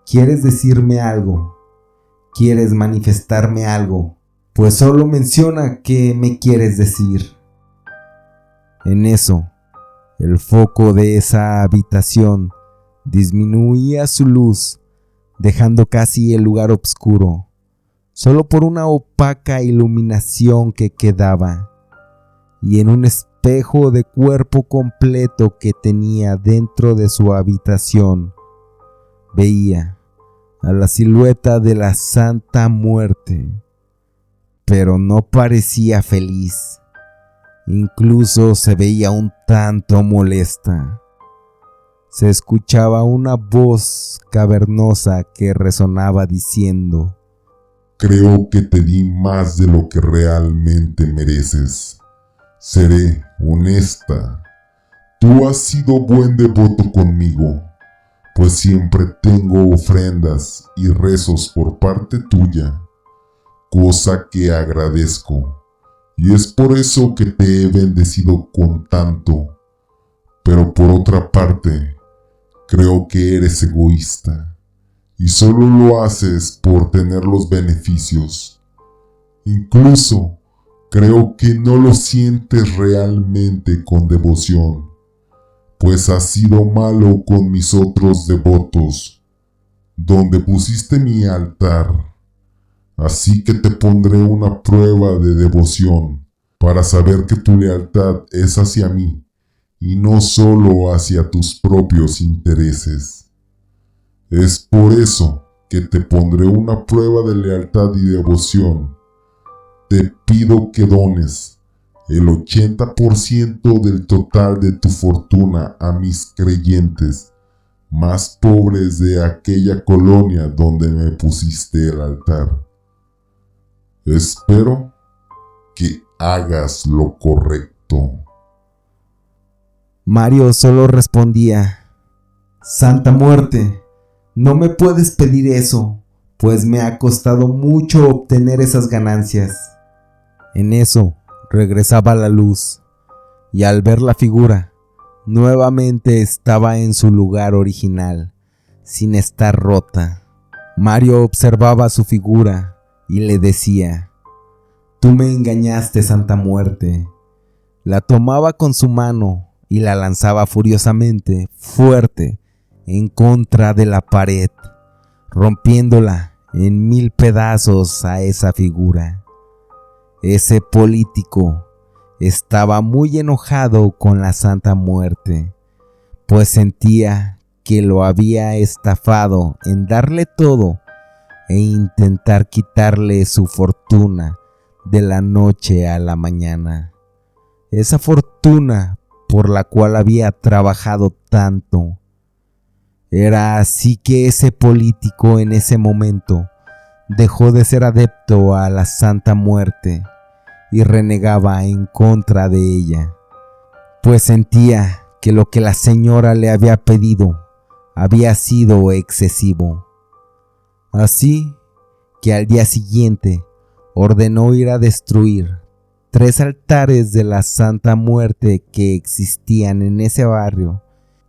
¿quieres decirme algo? ¿Quieres manifestarme algo? Pues solo menciona qué me quieres decir. En eso, el foco de esa habitación disminuía su luz, dejando casi el lugar oscuro, solo por una opaca iluminación que quedaba, y en un espejo de cuerpo completo que tenía dentro de su habitación, veía a la silueta de la Santa Muerte, pero no parecía feliz, incluso se veía un tanto molesta. Se escuchaba una voz cavernosa que resonaba diciendo: Creo que te di más de lo que realmente mereces. Seré honesta. Tú has sido buen devoto conmigo, pues siempre tengo ofrendas y rezos por parte tuya, cosa que agradezco, y es por eso que te he bendecido con tanto. Pero por otra parte, creo que eres egoísta, y solo lo haces por tener los beneficios. Incluso, creo que no lo sientes realmente con devoción, pues has sido malo con mis otros devotos, donde pusiste mi altar. Así que te pondré una prueba de devoción, para saber que tu lealtad es hacia mí, y no solo hacia tus propios intereses. Es por eso que te pondré una prueba de lealtad y devoción. Te pido que dones el 80% del total de tu fortuna a mis creyentes más pobres de aquella colonia donde me pusiste el altar. Espero que hagas lo correcto. Mario solo respondía: Santa Muerte, no me puedes pedir eso, pues me ha costado mucho obtener esas ganancias. En eso regresaba la luz, y al ver la figura, nuevamente estaba en su lugar original, sin estar rota. Mario observaba su figura y le decía: Tú me engañaste, Santa Muerte. La tomaba con su mano y la lanzaba furiosamente, fuerte, en contra de la pared, rompiéndola en 1000 pedazos a esa figura. Ese político estaba muy enojado con la Santa Muerte, pues sentía que lo había estafado en darle todo e intentar quitarle su fortuna de la noche a la mañana. Esa fortuna por la cual había trabajado tanto. Era así que ese político en ese momento dejó de ser adepto a la Santa Muerte y renegaba en contra de ella, pues sentía que lo que la señora le había pedido había sido excesivo. Así que al día siguiente ordenó ir a destruir 3 altares de la Santa Muerte que existían en ese barrio,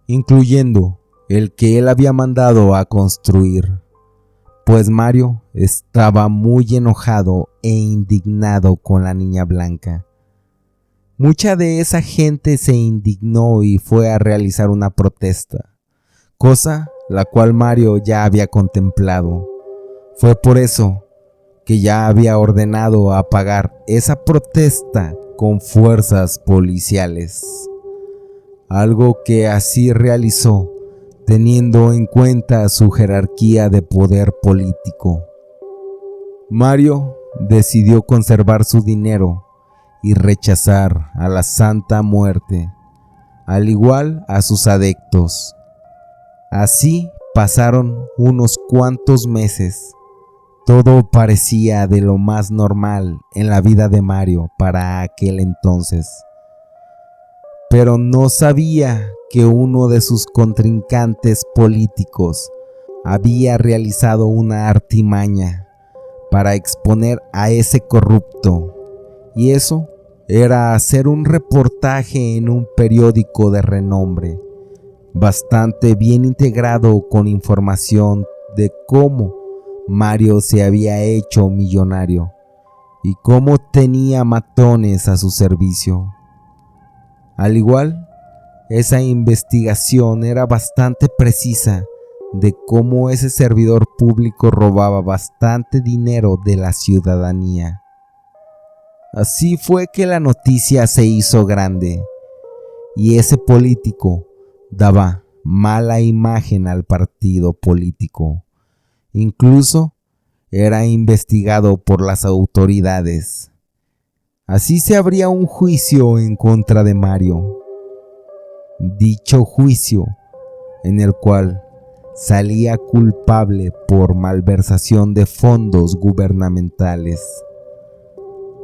incluyendo el que él había mandado a construir, pues Mario estaba muy enojado e indignado con la Niña Blanca. Mucha de esa gente se indignó y fue a realizar una protesta, cosa la cual Mario ya había contemplado. Fue por eso que ya había ordenado apagar esa protesta con fuerzas policiales. algo que así realizó teniendo en cuenta su jerarquía de poder político. Mario decidió conservar su dinero y rechazar a la Santa Muerte, al igual a sus adeptos. Así pasaron unos cuantos meses. Todo parecía de lo más normal en la vida de Mario para aquel entonces. Pero no sabía que uno de sus contrincantes políticos había realizado una artimaña para exponer a ese corrupto, y eso era hacer un reportaje en un periódico de renombre, bastante bien integrado con información de cómo Mario se había hecho millonario y cómo tenía matones a su servicio. Al igual, esa investigación era bastante precisa de cómo ese servidor público robaba bastante dinero de la ciudadanía. Así fue que la noticia se hizo grande, y ese político daba mala imagen al partido político. Incluso era investigado por las autoridades. Así se abría un juicio en contra de Mario. Dicho juicio, en el cual salía culpable por malversación de fondos gubernamentales.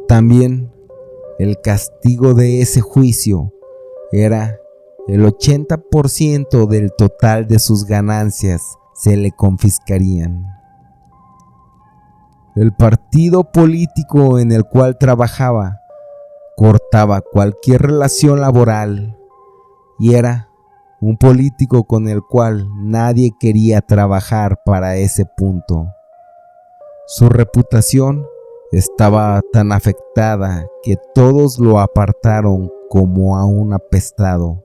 También el castigo de ese juicio era el 80% del total de sus ganancias se le confiscarían. El partido político en el cual trabajaba cortaba cualquier relación laboral y era un político con el cual nadie quería trabajar para ese punto. Su reputación estaba tan afectada que todos lo apartaron como a un apestado.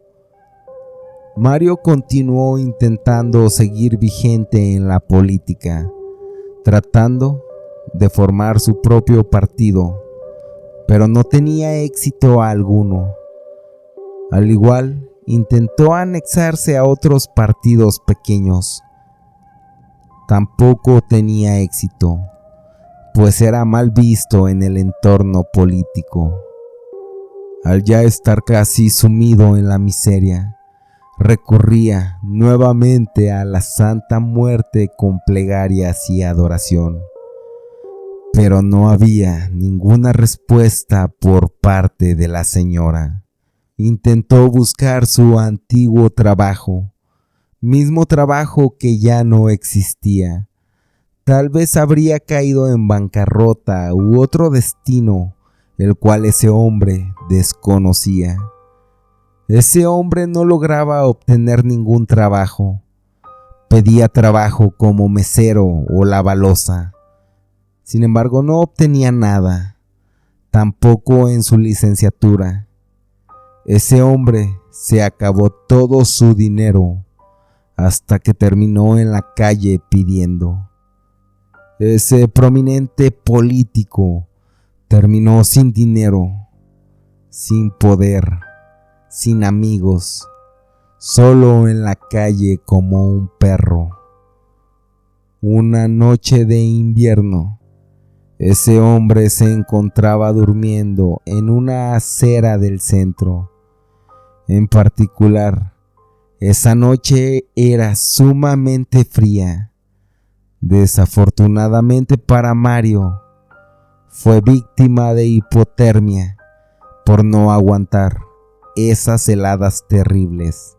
Mario continuó intentando seguir vigente en la política, tratando de formar su propio partido, pero no tenía éxito alguno. Al igual, intentó anexarse a otros partidos pequeños. Tampoco tenía éxito, pues era mal visto en el entorno político. Al ya estar casi sumido en la miseria, recurría nuevamente a la Santa Muerte con plegarias y adoración. Pero no había ninguna respuesta por parte de la señora. Intentó buscar su antiguo trabajo, mismo trabajo que ya no existía. Tal vez habría caído en bancarrota u otro destino, el cual ese hombre desconocía. Ese hombre no lograba obtener ningún trabajo. Pedía trabajo como mesero o lavaloza. Sin embargo, no obtenía nada, tampoco en su licenciatura. Ese hombre se acabó todo su dinero hasta que terminó en la calle pidiendo. Ese prominente político terminó sin dinero, sin poder, sin amigos, solo en la calle como un perro. Una noche de invierno, ese hombre se encontraba durmiendo en una acera del centro. En particular, esa noche era sumamente fría. Desafortunadamente para Mario, fue víctima de hipotermia por no aguantar esas heladas terribles.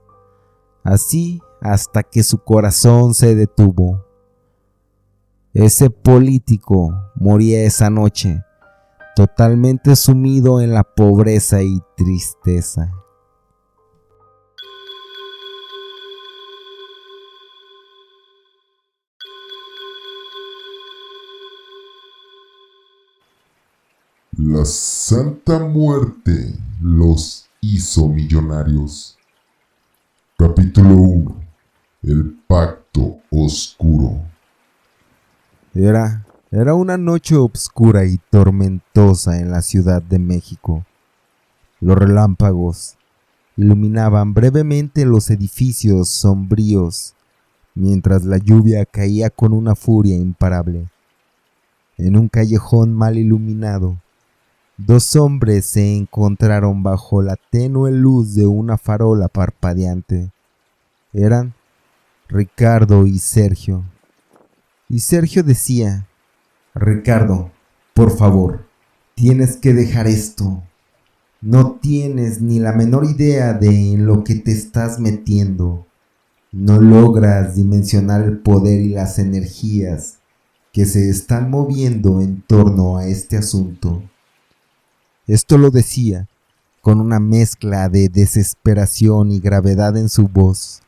Así hasta que su corazón se detuvo. Ese político moría esa noche, totalmente sumido en la pobreza y tristeza. La Santa Muerte los hizo millonarios. Capítulo 1. El Pacto Oscuro. Era una noche oscura y tormentosa en la Ciudad de México. Los relámpagos iluminaban brevemente los edificios sombríos, mientras la lluvia caía con una furia imparable. En un callejón mal iluminado, dos hombres se encontraron bajo la tenue luz de una farola parpadeante. Eran Ricardo y Sergio. Y Sergio decía: «Ricardo, por favor, tienes que dejar esto. No tienes ni la menor idea de en lo que te estás metiendo. No logras dimensionar el poder y las energías que se están moviendo en torno a este asunto». Esto lo decía con una mezcla de desesperación y gravedad en su voz.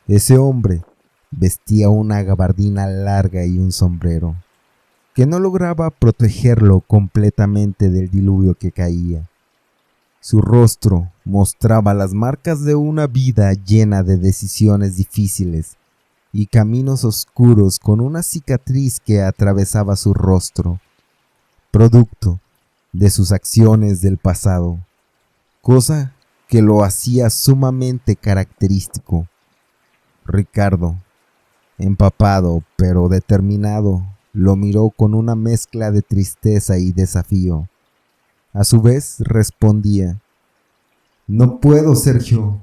Ese hombre vestía una gabardina larga y un sombrero, que no lograba protegerlo completamente del diluvio que caía. Su rostro mostraba las marcas de una vida llena de decisiones difíciles y caminos oscuros, con una cicatriz que atravesaba su rostro, producto de sus acciones del pasado, cosa que lo hacía sumamente característico. Ricardo, empapado pero determinado, lo miró con una mezcla de tristeza y desafío. A su vez respondía: «No puedo, Sergio.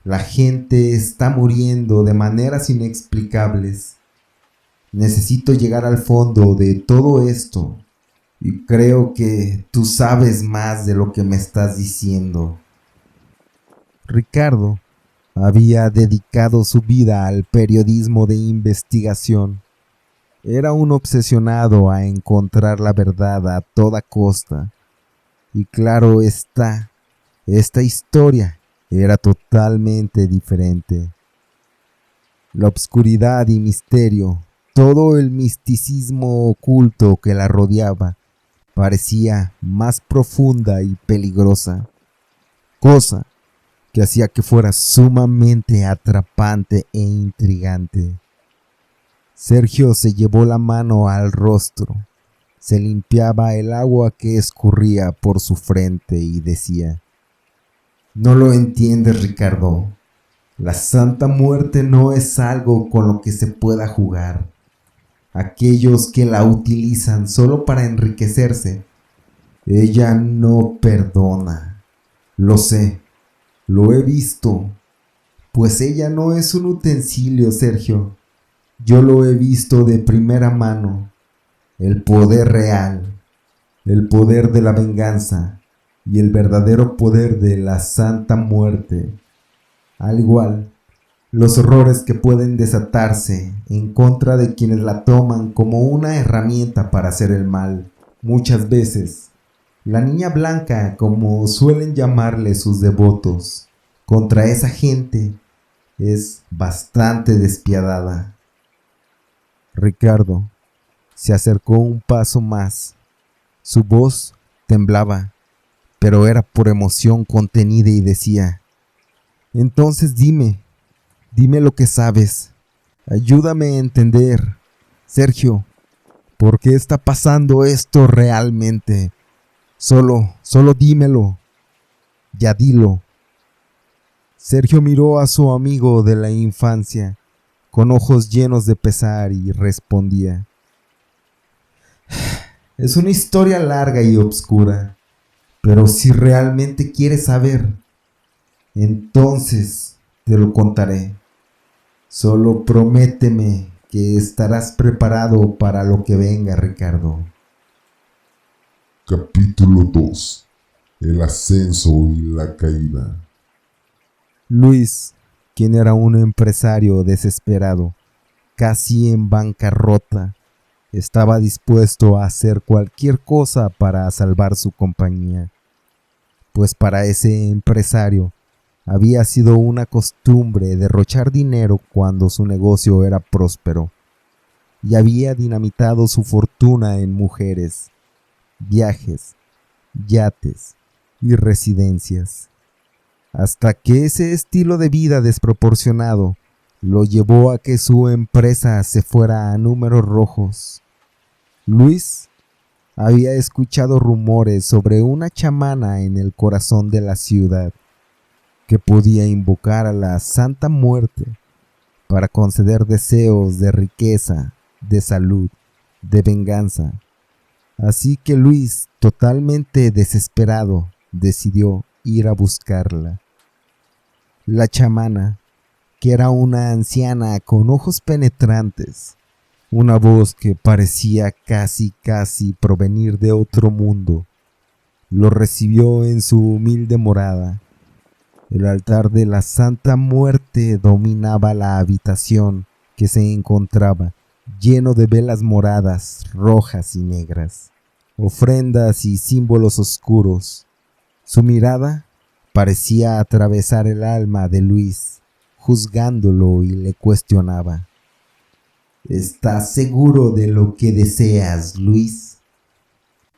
La gente está muriendo de maneras inexplicables. Necesito llegar al fondo de todo esto. Y creo que tú sabes más de lo que me estás diciendo». Ricardo había dedicado su vida al periodismo de investigación. Era un obsesionado a encontrar la verdad a toda costa. Y claro está, esta historia era totalmente diferente. La obscuridad y misterio, todo el misticismo oculto que la rodeaba, parecía más profunda y peligrosa, cosa que hacía que fuera sumamente atrapante e intrigante. Sergio se llevó la mano al rostro, se limpiaba el agua que escurría por su frente y decía: «No lo entiendes, Ricardo. La Santa Muerte no es algo con lo que se pueda jugar. Aquellos que la utilizan solo para enriquecerse, ella no perdona. Lo sé, lo he visto. Pues ella no es un utensilio, Sergio. Yo lo he visto de primera mano. El poder real, el poder de la venganza y el verdadero poder de la Santa Muerte. Al igual, los horrores que pueden desatarse en contra de quienes la toman como una herramienta para hacer el mal. Muchas veces, la niña blanca, como suelen llamarle sus devotos, contra esa gente es bastante despiadada». Ricardo se acercó un paso más. Su voz temblaba, pero era por emoción contenida, y decía: «Entonces dime lo que sabes. Ayúdame a entender, Sergio, ¿por qué está pasando esto realmente? Solo dímelo. Ya dilo». Sergio miró a su amigo de la infancia con ojos llenos de pesar y respondía: «Es una historia larga y oscura, pero si realmente quieres saber, entonces te lo contaré. Solo prométeme que estarás preparado para lo que venga, Ricardo». Capítulo 2. El ascenso y la caída. Luis, quien era un empresario desesperado, casi en bancarrota, estaba dispuesto a hacer cualquier cosa para salvar su compañía, pues para ese empresario había sido una costumbre derrochar dinero cuando su negocio era próspero, y había dinamitado su fortuna en mujeres, viajes, yates y residencias, hasta que ese estilo de vida desproporcionado lo llevó a que su empresa se fuera a números rojos. Luis había escuchado rumores sobre una chamana en el corazón de la ciudad, que podía invocar a la Santa Muerte para conceder deseos de riqueza, de salud, de venganza. Así que Luis, totalmente desesperado, decidió ir a buscarla. La chamana, que era una anciana con ojos penetrantes, una voz que parecía casi provenir de otro mundo, lo recibió en su humilde morada. El altar de la Santa Muerte dominaba la habitación que se encontraba lleno de velas moradas, rojas y negras, ofrendas y símbolos oscuros. Su mirada parecía atravesar el alma de Luis, juzgándolo, y le cuestionaba. ¿Estás seguro de lo que deseas, Luis?,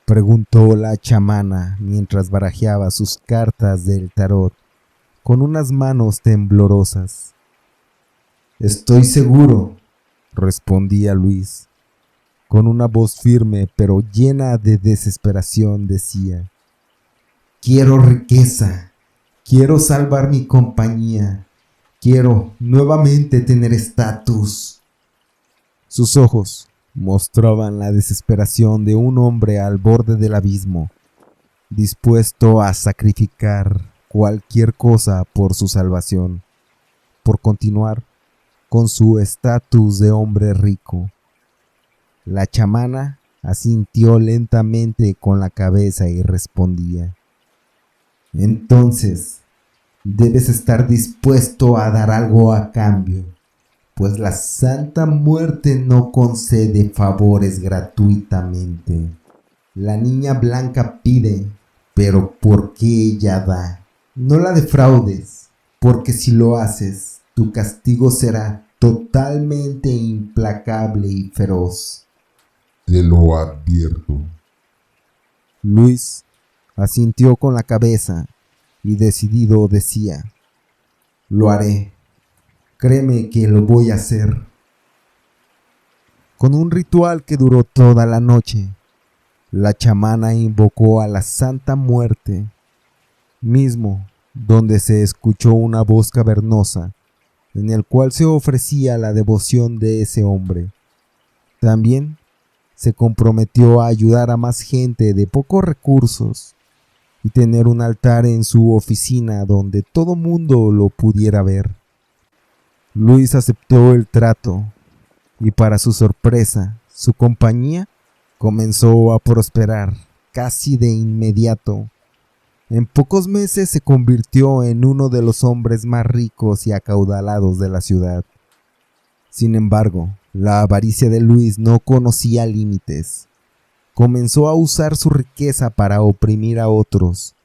preguntó la chamana mientras barajeaba sus cartas del tarot con unas manos temblorosas. Estoy seguro, respondía Luis. Con una voz firme pero llena de desesperación decía: quiero riqueza, quiero salvar mi compañía, quiero nuevamente tener estatus. Sus ojos mostraban la desesperación de un hombre al borde del abismo, dispuesto a sacrificar cualquier cosa por su salvación, por continuar con su estatus de hombre rico. La chamana asintió lentamente con la cabeza y respondía: entonces, debes estar dispuesto a dar algo a cambio, pues la Santa Muerte no concede favores gratuitamente. La niña blanca pide, pero porque ella da. No la defraudes, porque si lo haces, tu castigo será totalmente implacable y feroz. Te lo advierto. Luis asintió con la cabeza y decidido decía: lo haré. Créeme que lo voy a hacer. Con un ritual que duró toda la noche, la chamana invocó a la Santa Muerte, mismo donde se escuchó una voz cavernosa en el cual se ofrecía la devoción de ese hombre. También se comprometió a ayudar a más gente de pocos recursos y tener un altar en su oficina donde todo mundo lo pudiera ver. Luis aceptó el trato y, para su sorpresa, su compañía comenzó a prosperar casi de inmediato. En pocos meses se convirtió en uno de los hombres más ricos y acaudalados de la ciudad. Sin embargo, la avaricia de Luis no conocía límites. Comenzó a usar su riqueza para oprimir a otros,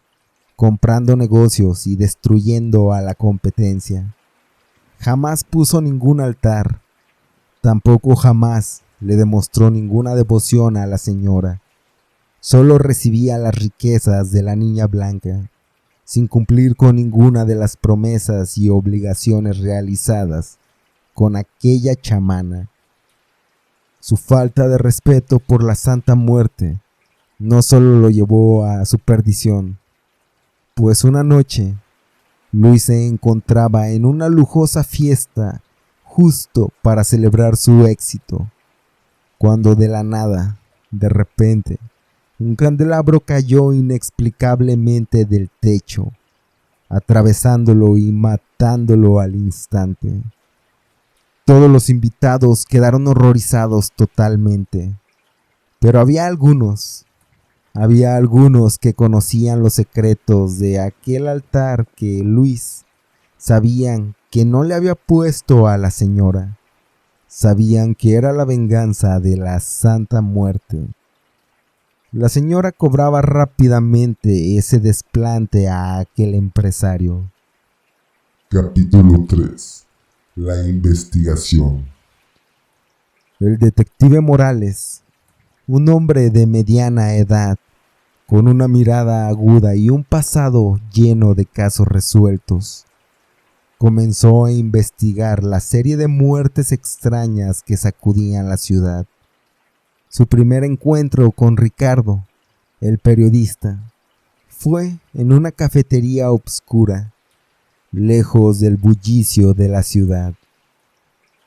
comprando negocios y destruyendo a la competencia. Jamás puso ningún altar, tampoco jamás le demostró ninguna devoción a la señora. Solo recibía las riquezas de la niña blanca, sin cumplir con ninguna de las promesas y obligaciones realizadas con aquella chamana. Su falta de respeto por la Santa Muerte no solo lo llevó a su perdición, pues una noche Luis se encontraba en una lujosa fiesta justo para celebrar su éxito, cuando de la nada, de repente, un candelabro cayó inexplicablemente del techo, atravesándolo y matándolo al instante. Todos los invitados quedaron horrorizados totalmente, pero había algunos que conocían los secretos de aquel altar que Luis sabían que no le había puesto a la señora. Sabían que era la venganza de la Santa Muerte. La señora cobraba rápidamente ese desplante a aquel empresario. Capítulo 3. La investigación. El detective Morales, un hombre de mediana edad, con una mirada aguda y un pasado lleno de casos resueltos, comenzó a investigar la serie de muertes extrañas que sacudían la ciudad. Su primer encuentro con Ricardo, el periodista, fue en una cafetería obscura. lejos del bullicio de la ciudad.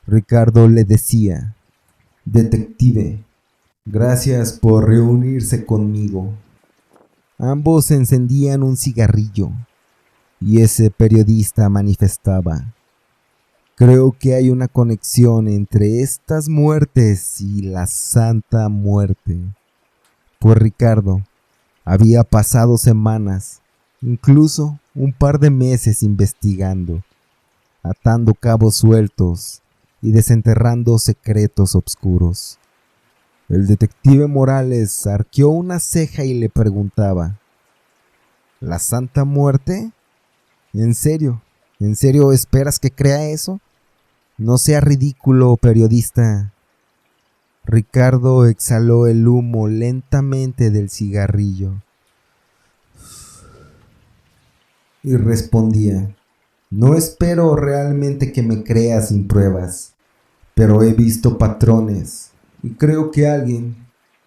Ricardo le decía: «Detective, gracias por reunirse conmigo». Ambos encendían un cigarrillo y ese periodista manifestaba: «Creo que hay una conexión entre estas muertes y la Santa Muerte». Pues Ricardo había pasado semanas, incluso un par de meses investigando, atando cabos sueltos y desenterrando secretos oscuros. El detective Morales arqueó una ceja y le preguntaba: ¿La Santa Muerte? ¿En serio? ¿En serio esperas que crea eso? No sea ridículo, periodista. Ricardo exhaló el humo lentamente del cigarrillo y respondía: «No espero realmente que me creas sin pruebas, pero he visto patrones y creo que alguien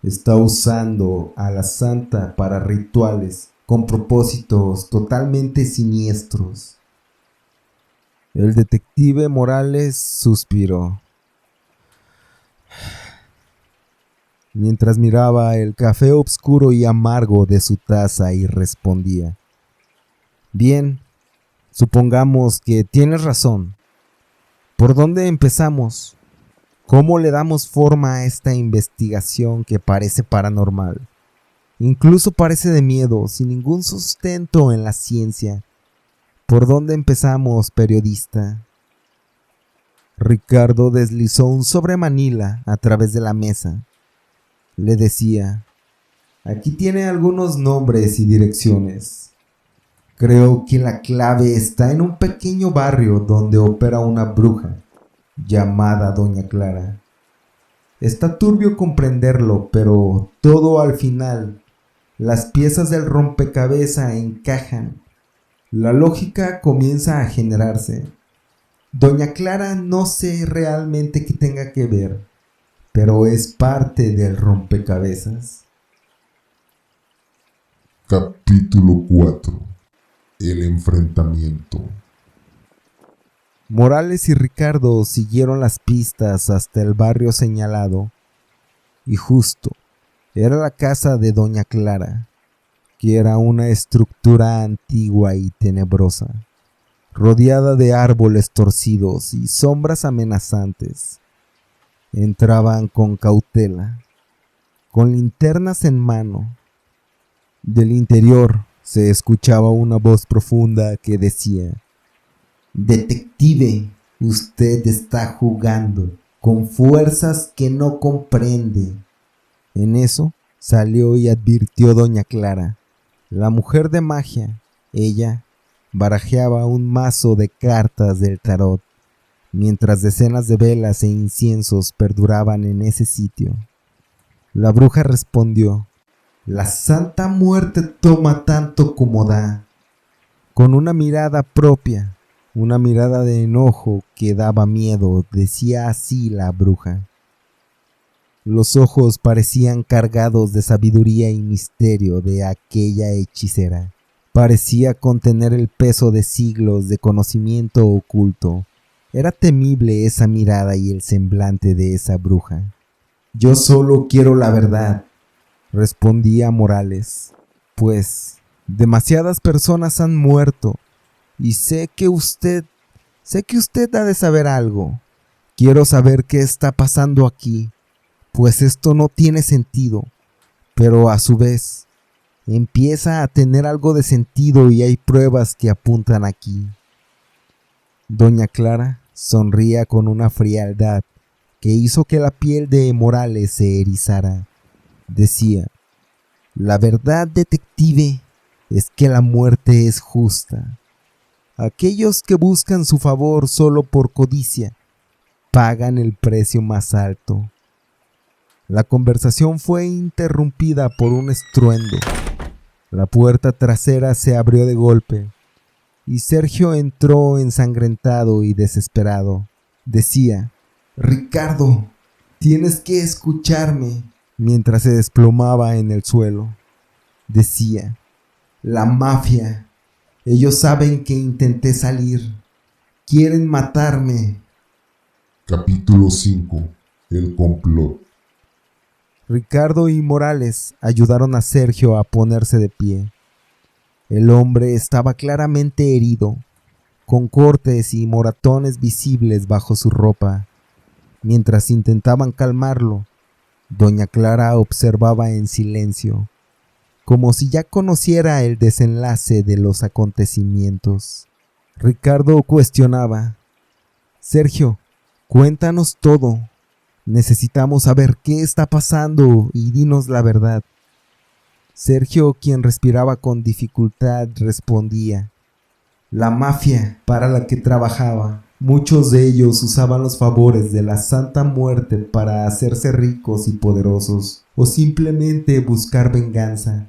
está usando a la santa para rituales con propósitos totalmente siniestros». El detective Morales suspiró mientras miraba el café oscuro y amargo de su taza y respondía: «Bien, supongamos que tienes razón. ¿Por dónde empezamos? ¿Cómo le damos forma a esta investigación que parece paranormal? Incluso parece de miedo, sin ningún sustento en la ciencia. ¿Por dónde empezamos, periodista?» Ricardo deslizó un sobre manila a través de la mesa. Le decía: «Aquí tiene algunos nombres y direcciones. Creo que la clave está en un pequeño barrio donde opera una bruja llamada Doña Clara. Está turbio comprenderlo, pero todo al final, las piezas del rompecabezas encajan. La lógica comienza a generarse. Doña Clara no sé realmente qué tenga que ver, pero es parte del rompecabezas». Capítulo 4. El enfrentamiento. Morales y Ricardo siguieron las pistas hasta el barrio señalado, y justo era la casa de Doña Clara, que era una estructura antigua y tenebrosa, rodeada de árboles torcidos y sombras amenazantes. Entraban con cautela, con linternas en mano. Del interior se escuchaba una voz profunda que decía: «Detective, usted está jugando con fuerzas que no comprende». En eso salió y advirtió Doña Clara, la mujer de magia. Ella barajeaba un mazo de cartas del tarot, mientras decenas de velas e inciensos perduraban en ese sitio. La bruja respondió: «La Santa Muerte toma tanto como da», con una mirada propia, una mirada de enojo que daba miedo. Decía así la bruja. Los ojos parecían cargados de sabiduría y misterio de aquella hechicera. Parecía contener el peso de siglos de conocimiento oculto. Era temible esa mirada y el semblante de esa bruja. «Yo solo quiero la verdad», respondía Morales, «pues demasiadas personas han muerto y sé que usted ha de saber algo. Quiero saber qué está pasando aquí, pues esto no tiene sentido, pero a su vez empieza a tener algo de sentido y hay pruebas que apuntan aquí». Doña Clara sonría con una frialdad que hizo que la piel de Morales se erizara. Decía: «La verdad, detective, es que la muerte es justa. Aquellos que buscan su favor solo por codicia pagan el precio más alto». La conversación fue interrumpida por un estruendo. La puerta trasera se abrió de golpe y Sergio entró ensangrentado y desesperado. Decía: «Ricardo, tienes que escucharme», mientras se desplomaba en el suelo. Decía: «La mafia Ellos saben que intenté salir. Quieren matarme. Capítulo 5. El complot. Ricardo y Morales ayudaron a Sergio a ponerse de pie. El hombre estaba claramente herido, con cortes y moratones visibles bajo su ropa. Mientras intentaban calmarlo, doña Clara observaba en silencio, como si ya conociera el desenlace de los acontecimientos. Ricardo cuestionaba: Sergio, cuéntanos todo. Necesitamos saber qué está pasando y dinos la verdad. Sergio, quien respiraba con dificultad, respondía: la mafia para la que trabajaba. Muchos de ellos usaban los favores de la Santa Muerte para hacerse ricos y poderosos, o simplemente buscar venganza.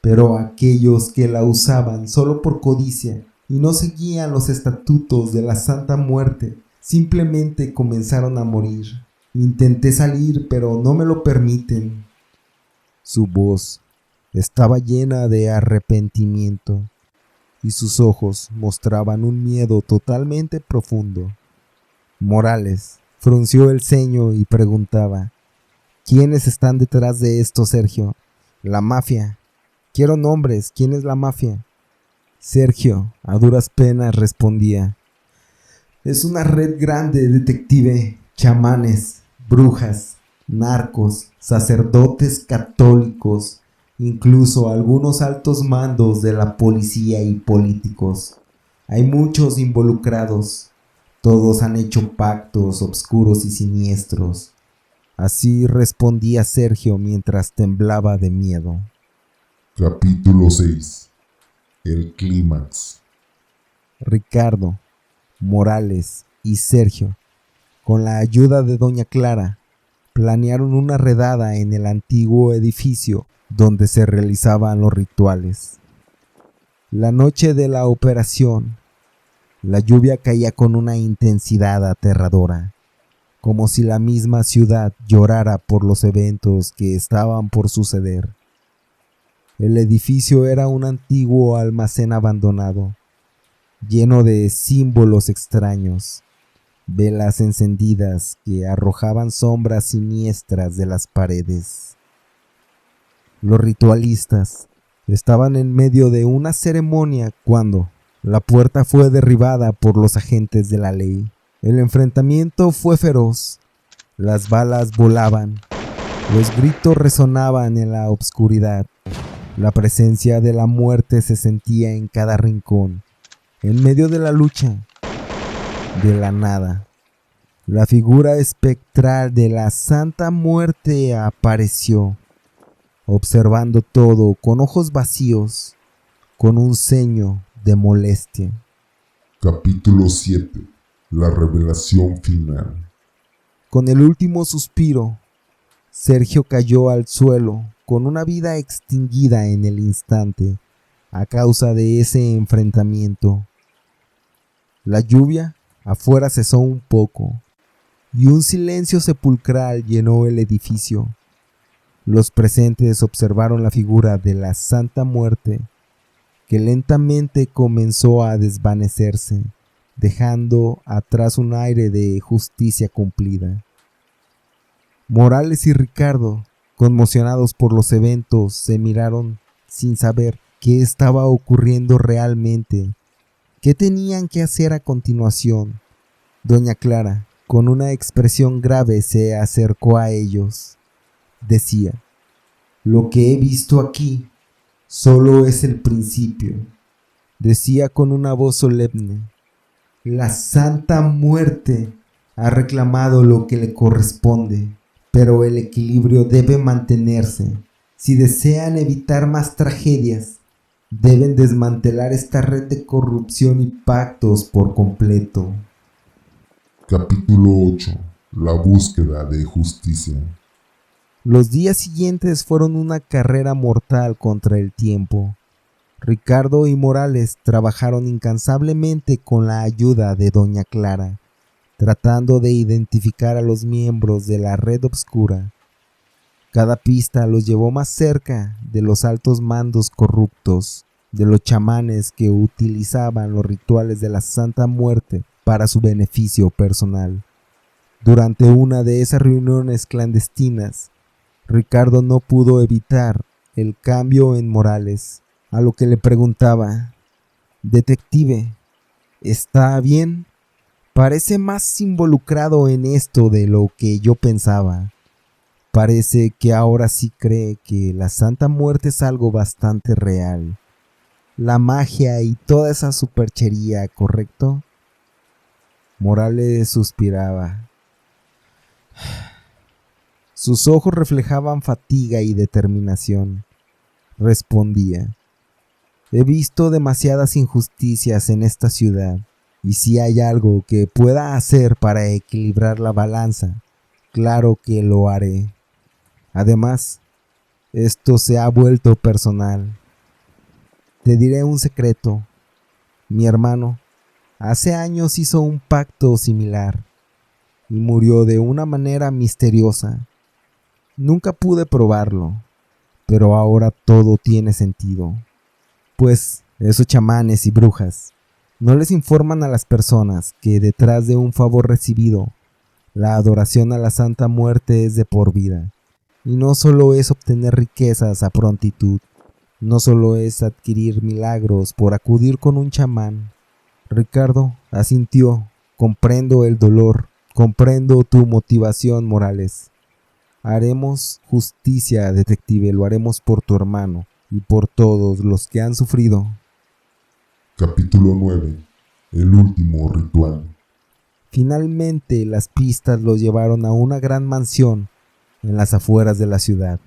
Pero aquellos que la usaban solo por codicia y no seguían los estatutos de la Santa Muerte, simplemente comenzaron a morir. Intenté salir, pero no me lo permiten. Su voz estaba llena de arrepentimiento y sus ojos mostraban un miedo totalmente profundo. Morales frunció el ceño y preguntaba: ¿quiénes están detrás de esto, Sergio? La mafia. Quiero nombres. ¿Quién es la mafia? Sergio, a duras penas, respondía: es una red grande, detective. Chamanes, brujas, narcos, sacerdotes católicos, incluso algunos altos mandos de la policía y políticos. Hay muchos involucrados. Todos han hecho pactos obscuros y siniestros. Así respondía Sergio mientras temblaba de miedo. Capítulo 6. El clímax. Ricardo, Morales y Sergio, con la ayuda de doña Clara, planearon una redada en el antiguo edificio donde se realizaban los rituales. La noche de la operación, la lluvia caía con una intensidad aterradora, como si la misma ciudad llorara por los eventos que estaban por suceder. El edificio era un antiguo almacén abandonado, lleno de símbolos extraños, velas encendidas que arrojaban sombras siniestras de las paredes. Los ritualistas estaban en medio de una ceremonia cuando la puerta fue derribada por los agentes de la ley. El enfrentamiento fue feroz. Las balas volaban. Los gritos resonaban en la oscuridad. La presencia de la muerte se sentía en cada rincón. En medio de la lucha, de la nada, la figura espectral de la Santa Muerte apareció, observando todo con ojos vacíos, con un ceño de molestia. Capítulo 7. La revelación final. Con el último suspiro, Sergio cayó al suelo con una vida extinguida en el instante a causa de ese enfrentamiento. La lluvia afuera cesó un poco y un silencio sepulcral llenó el edificio. Los presentes observaron la figura de la Santa Muerte, que lentamente comenzó a desvanecerse, dejando atrás un aire de justicia cumplida. Morales y Ricardo, conmocionados por los eventos, se miraron sin saber qué estaba ocurriendo realmente. ¿Qué tenían que hacer a continuación? Doña Clara, con una expresión grave, se acercó a ellos. Decía: lo que he visto aquí solo es el principio. Decía con una voz solemne: la Santa Muerte ha reclamado lo que le corresponde, pero el equilibrio debe mantenerse. Si desean evitar más tragedias, deben desmantelar esta red de corrupción y pactos por completo. Capítulo 8. La búsqueda de justicia. Los días siguientes fueron una carrera mortal contra el tiempo. Ricardo y Morales trabajaron incansablemente con la ayuda de doña Clara, tratando de identificar a los miembros de la red oscura. Cada pista los llevó más cerca de los altos mandos corruptos. de los chamanes que utilizaban los rituales de la Santa Muerte para su beneficio personal. Durante una de esas reuniones clandestinas, Ricardo no pudo evitar el cambio en Morales, a lo que le preguntaba: «Detective, ¿está bien? Parece más involucrado en esto de lo que yo pensaba. Parece que ahora sí cree que la Santa Muerte es algo bastante real. La magia y toda esa superchería, ¿correcto?». Morales suspiraba. Sus ojos reflejaban fatiga y determinación. Respondía: «He visto demasiadas injusticias en esta ciudad, y si hay algo que pueda hacer para equilibrar la balanza, claro que lo haré. Además, esto se ha vuelto personal. Te diré un secreto. Mi hermano hace años hizo un pacto similar y murió de una manera misteriosa. Nunca pude probarlo, pero ahora todo tiene sentido, pues esos chamanes y brujas no les informan a las personas que detrás de un favor recibido, la adoración a la Santa Muerte es de por vida. Y no solo es obtener riquezas a prontitud, no solo es adquirir milagros por acudir con un chamán». Ricardo asintió. «Comprendo el dolor, comprendo tu motivación, Morales. Haremos justicia, detective, lo haremos por tu hermano y por todos los que han sufrido». Capítulo 9. El último ritual. Finalmente las pistas los llevaron a una gran mansión en las afueras de la ciudad,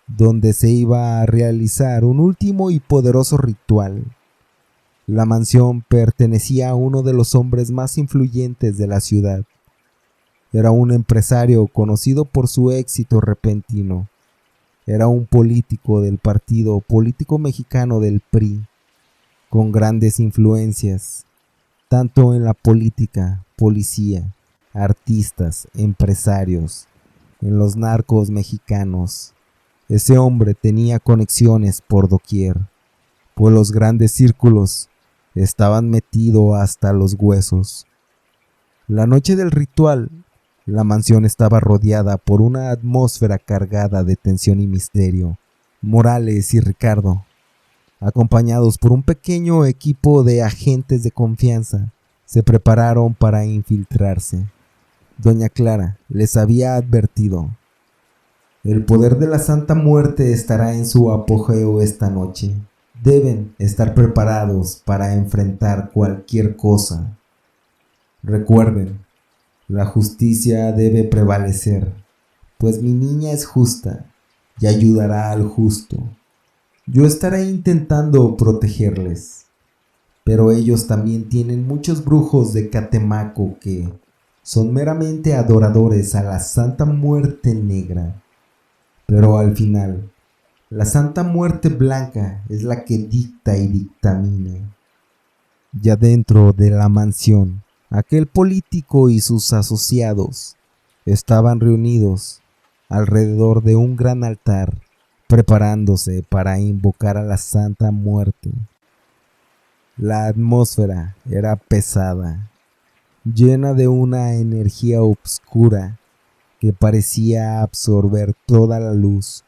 donde se iba a realizar un último y poderoso ritual. La mansión pertenecía a uno de los hombres más influyentes de la ciudad. Era un empresario conocido por su éxito repentino. Era un político del Partido Político Mexicano del PRI, con grandes influencias, tanto en la política, policía, artistas, empresarios, en los narcos mexicanos. Ese hombre tenía conexiones por doquier, pues los grandes círculos estaban metidos hasta los huesos. La noche del ritual, la mansión estaba rodeada por una atmósfera cargada de tensión y misterio. Morales y Ricardo, acompañados por un pequeño equipo de agentes de confianza, se prepararon para infiltrarse. Doña Clara les había advertido: «El poder de la Santa Muerte estará en su apogeo esta noche. Deben estar preparados para enfrentar cualquier cosa. Recuerden, la justicia debe prevalecer, pues mi niña es justa y ayudará al justo. Yo estaré intentando protegerles, pero ellos también tienen muchos brujos de Catemaco que son meramente adoradores a la Santa Muerte Negra. Pero al final, la Santa Muerte Blanca es la que dicta y dictamina». Ya dentro de la mansión, aquel político y sus asociados estaban reunidos alrededor de un gran altar, preparándose para invocar a la Santa Muerte. La atmósfera era pesada, llena de una energía oscura que parecía absorber toda la luz.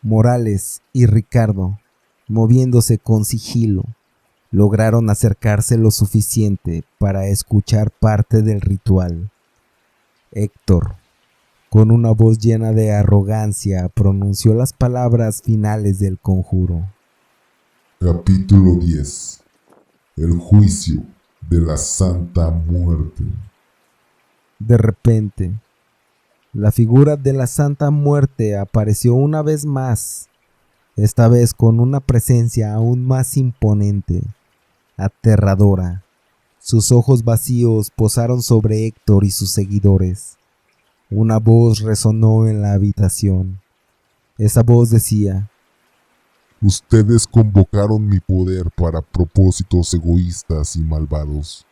Morales y Ricardo, moviéndose con sigilo, lograron acercarse lo suficiente para escuchar parte del ritual. Héctor, con una voz llena de arrogancia, pronunció las palabras finales del conjuro. Capítulo 10. El juicio de la Santa Muerte. De repente, la figura de la Santa Muerte apareció una vez más, esta vez con una presencia aún más imponente, aterradora. Sus ojos vacíos posaron sobre Héctor y sus seguidores. Una voz resonó en la habitación. Esa voz decía: Ustedes convocaron mi poder para propósitos egoístas y malvados.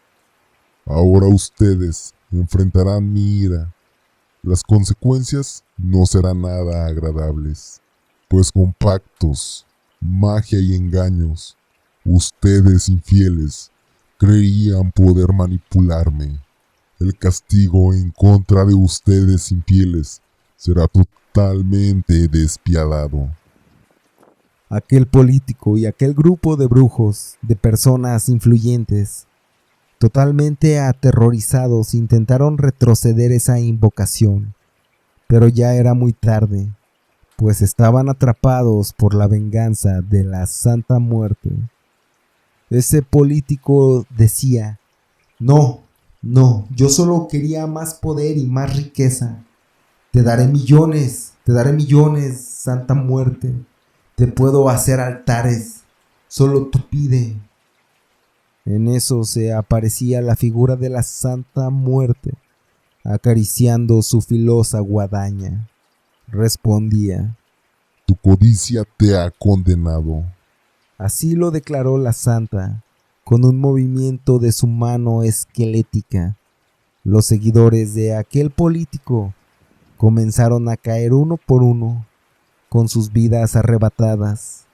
Ahora ustedes enfrentarán mi ira. Las consecuencias no serán nada agradables, pues con pactos magia y engaños. Ustedes infieles creían poder manipularme. El castigo en contra de ustedes infieles será totalmente despiadado. Aquel político y aquel grupo de brujos, de personas influyentes, totalmente aterrorizados, intentaron retroceder esa invocación, pero ya era muy tarde, pues estaban atrapados por la venganza de la Santa Muerte. Ese político decía: no, yo solo quería más poder y más riqueza. Te daré millones, Santa Muerte. Te puedo hacer altares, solo tú pide. En eso se aparecía la figura de la Santa Muerte, acariciando su filosa guadaña. Respondía: Tu codicia te ha condenado. Así lo declaró la santa, con un movimiento de su mano esquelética. Los seguidores de aquel político comenzaron a caer uno por uno, con sus vidas arrebatadas,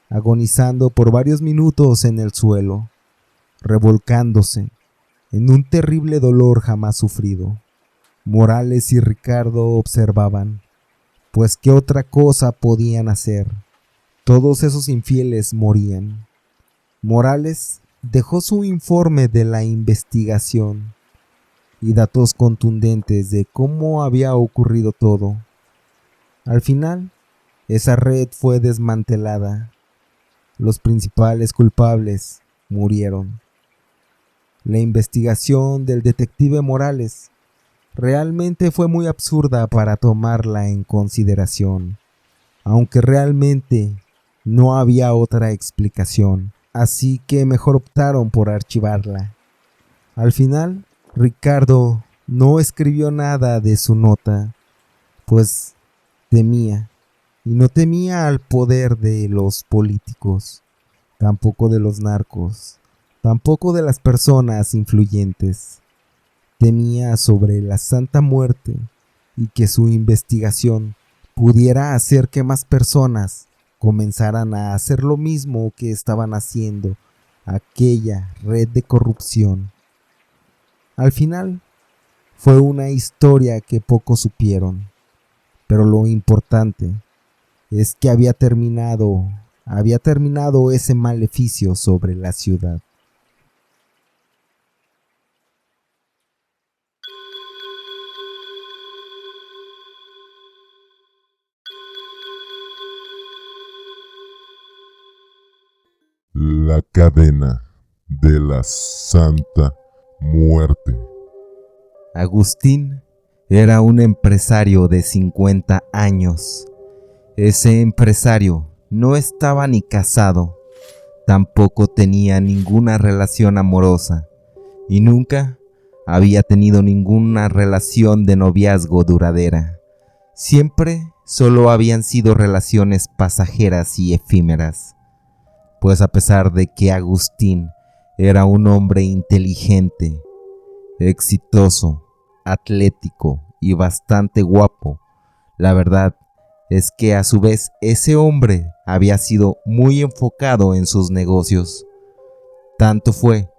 agonizando por varios minutos en el suelo, revolcándose en un terrible dolor jamás sufrido. Morales y Ricardo observaban, pues qué otra cosa podían hacer. Todos esos infieles morían. Morales dejó su informe de la investigación y datos contundentes de cómo había ocurrido todo. Al final, esa red fue desmantelada. Los principales culpables murieron. La investigación del detective Morales realmente fue muy absurda para tomarla en consideración, aunque realmente no había otra explicación, así que mejor optaron por archivarla. Al final, Ricardo no escribió nada de su nota, pues temía, y no temía al poder de los políticos, tampoco de los narcos, tampoco de las personas influyentes. Temía sobre la Santa Muerte y que su investigación pudiera hacer que más personas comenzaran a hacer lo mismo que estaban haciendo aquella red de corrupción. Al final, fue una historia que pocos supieron, pero lo importante es que había terminado ese maleficio sobre la ciudad. La cadena de la Santa Muerte. Agustín era un empresario de 50 años. Ese empresario no estaba ni casado, tampoco tenía ninguna relación amorosa y nunca había tenido ninguna relación de noviazgo duradera. Siempre solo habían sido relaciones pasajeras y efímeras. Pues a pesar de que Agustín era un hombre inteligente, exitoso, atlético y bastante guapo, la verdad es que a su vez ese hombre había sido muy enfocado en sus negocios. Tanto fue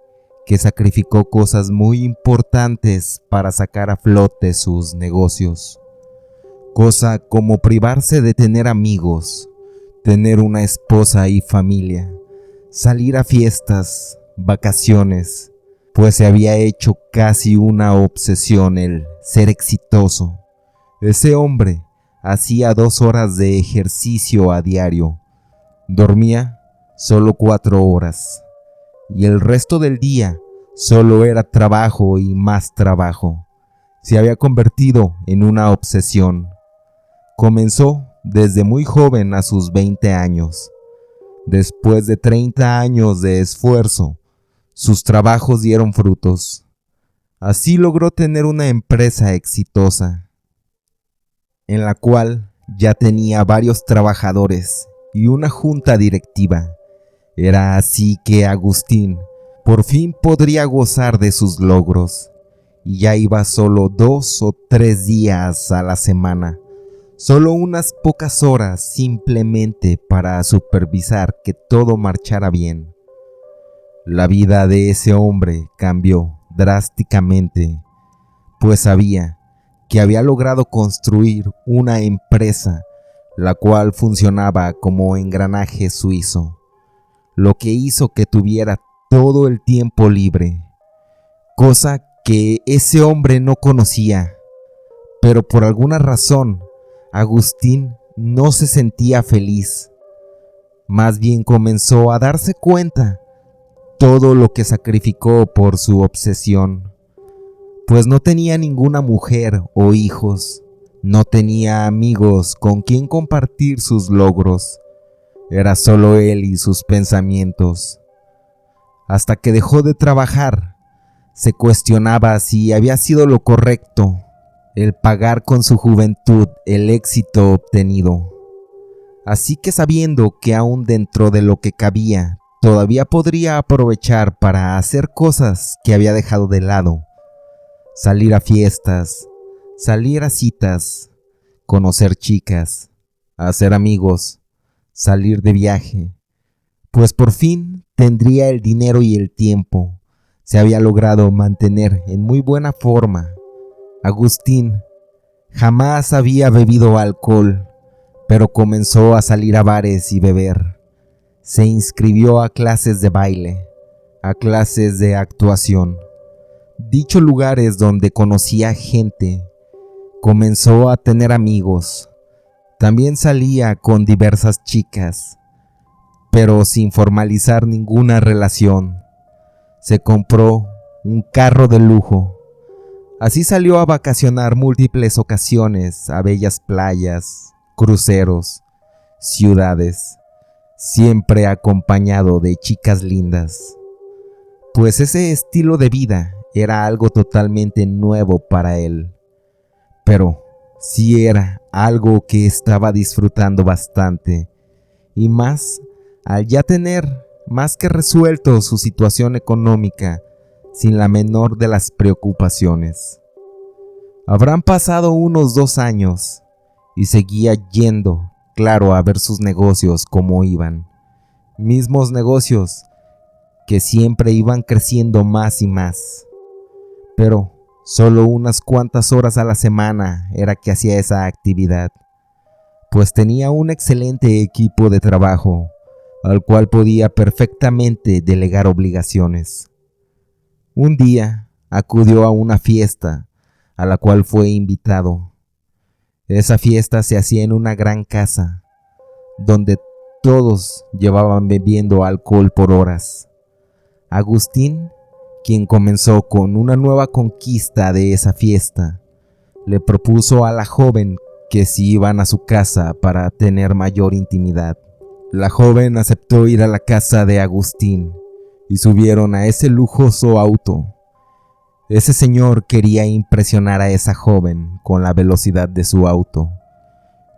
que sacrificó cosas muy importantes para sacar a flote sus negocios. Cosa como privarse de tener amigos, tener una esposa y familia, salir a fiestas, vacaciones, pues se había hecho casi una obsesión el ser exitoso. Ese hombre hacía 2 horas de ejercicio a diario, dormía solo 4 horas, y el resto del día solo era trabajo y más trabajo. Se había convertido en una obsesión. Comenzó desde muy joven, a sus 20 años. Después de 30 años de esfuerzo, sus trabajos dieron frutos. Así logró tener una empresa exitosa, en la cual ya tenía varios trabajadores y una junta directiva. Era así que Agustín por fin podría gozar de sus logros, y ya iba solo 2 o 3 días a la semana, Solo unas pocas horas simplemente para supervisar que todo marchara bien. La vida de ese hombre cambió drásticamente, pues sabía que había logrado construir una empresa la cual funcionaba como engranaje suizo, lo que hizo que tuviera todo el tiempo libre, cosa que ese hombre no conocía, pero por alguna razón Agustín no se sentía feliz. Más bien comenzó a darse cuenta todo lo que sacrificó por su obsesión, pues no tenía ninguna mujer o hijos, no tenía amigos con quien compartir sus logros, era solo él y sus pensamientos. Hasta que dejó de trabajar, se cuestionaba si había sido lo correcto el pagar con su juventud el éxito obtenido. Así que sabiendo que aún dentro de lo que cabía, todavía podría aprovechar para hacer cosas que había dejado de lado, salir a fiestas, salir a citas, conocer chicas, hacer amigos, salir de viaje, pues por fin tendría el dinero y el tiempo. Se había logrado mantener en muy buena forma. Agustín jamás había bebido alcohol, pero comenzó a salir a bares y beber. Se inscribió a clases de baile, a clases de actuación. Dichos lugares donde conocía gente, comenzó a tener amigos. También salía con diversas chicas, pero sin formalizar ninguna relación. Se compró un carro de lujo. Así salió a vacacionar múltiples ocasiones a bellas playas, cruceros, ciudades, siempre acompañado de chicas lindas, pues ese estilo de vida era algo totalmente nuevo para él, pero sí era algo que estaba disfrutando bastante, y más al ya tener más que resuelto su situación económica sin la menor de las preocupaciones. Habrán pasado unos 2 años y seguía yendo, claro, a ver sus negocios cómo iban. Mismos negocios que siempre iban creciendo más y más. Pero solo unas cuantas horas a la semana era que hacía esa actividad, pues tenía un excelente equipo de trabajo al cual podía perfectamente delegar obligaciones. Un día acudió a una fiesta a la cual fue invitado. Esa fiesta se hacía en una gran casa, donde todos llevaban bebiendo alcohol por horas. Agustín, quien comenzó con una nueva conquista de esa fiesta, le propuso a la joven que si iban a su casa para tener mayor intimidad. La joven aceptó ir a la casa de Agustín y subieron a ese lujoso auto. Ese señor quería impresionar a esa joven con la velocidad de su auto,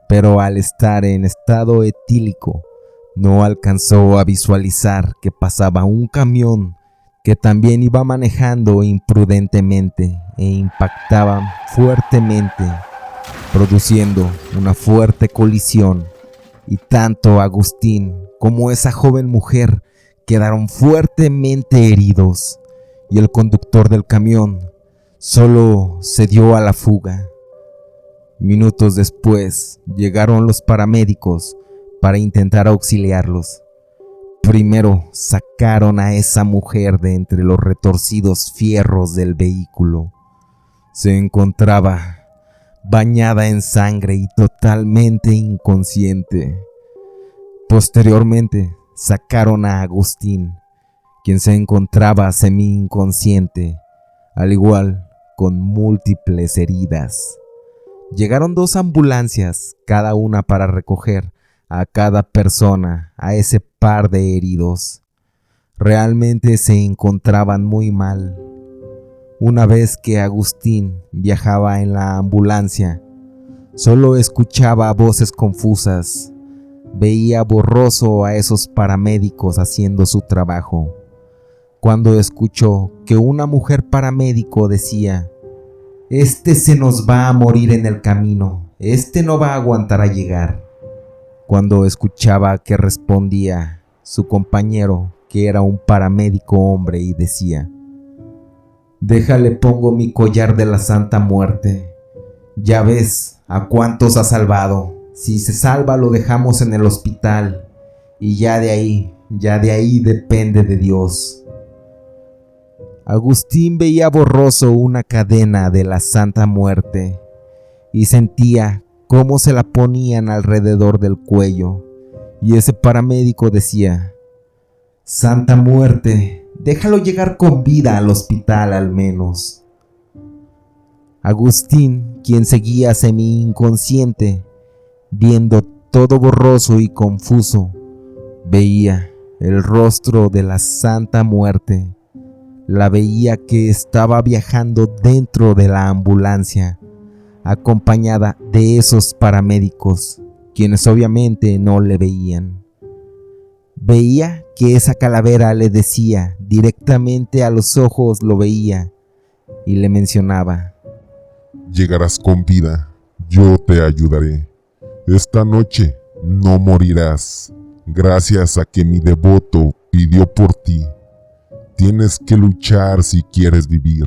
pero al estar en estado etílico no alcanzó a visualizar que pasaba un camión que también iba manejando imprudentemente e impactaba fuertemente, produciendo una fuerte colisión, y tanto Agustín como esa joven mujer quedaron fuertemente heridos, y el conductor del camión solo se dio a la fuga. Minutos después llegaron los paramédicos para intentar auxiliarlos. Primero sacaron a esa mujer de entre los retorcidos fierros del vehículo. Se encontraba bañada en sangre y totalmente inconsciente. Posteriormente sacaron a Agustín, quien se encontraba semi-inconsciente, al igual con múltiples heridas. Llegaron 2 ambulancias, cada una para recoger a cada persona, a ese par de heridos. Realmente se encontraban muy mal. Una vez que Agustín viajaba en la ambulancia, solo escuchaba voces confusas, veía borroso a esos paramédicos haciendo su trabajo. Cuando escuchó que una mujer paramédico decía: "Este se nos va a morir en el camino", este no va a aguantar a llegar. Cuando escuchaba que respondía su compañero, que era un paramédico hombre, y decía: déjale, pongo mi collar de la Santa Muerte. Ya ves a cuántos ha salvado. Si se salva lo dejamos en el hospital y ya de ahí depende de Dios. Agustín veía borroso una cadena de la Santa Muerte y sentía cómo se la ponían alrededor del cuello, y ese paramédico decía: Santa Muerte, déjalo llegar con vida al hospital al menos. Agustín, quien seguía semi-inconsciente, viendo todo borroso y confuso, veía el rostro de la Santa Muerte. La veía que estaba viajando dentro de la ambulancia, acompañada de esos paramédicos, quienes obviamente no le veían. Veía que esa calavera le decía directamente a los ojos, lo veía, y le mencionaba: llegarás con vida, yo te ayudaré. Esta noche no morirás, gracias a que mi devoto pidió por ti. Tienes que luchar si quieres vivir.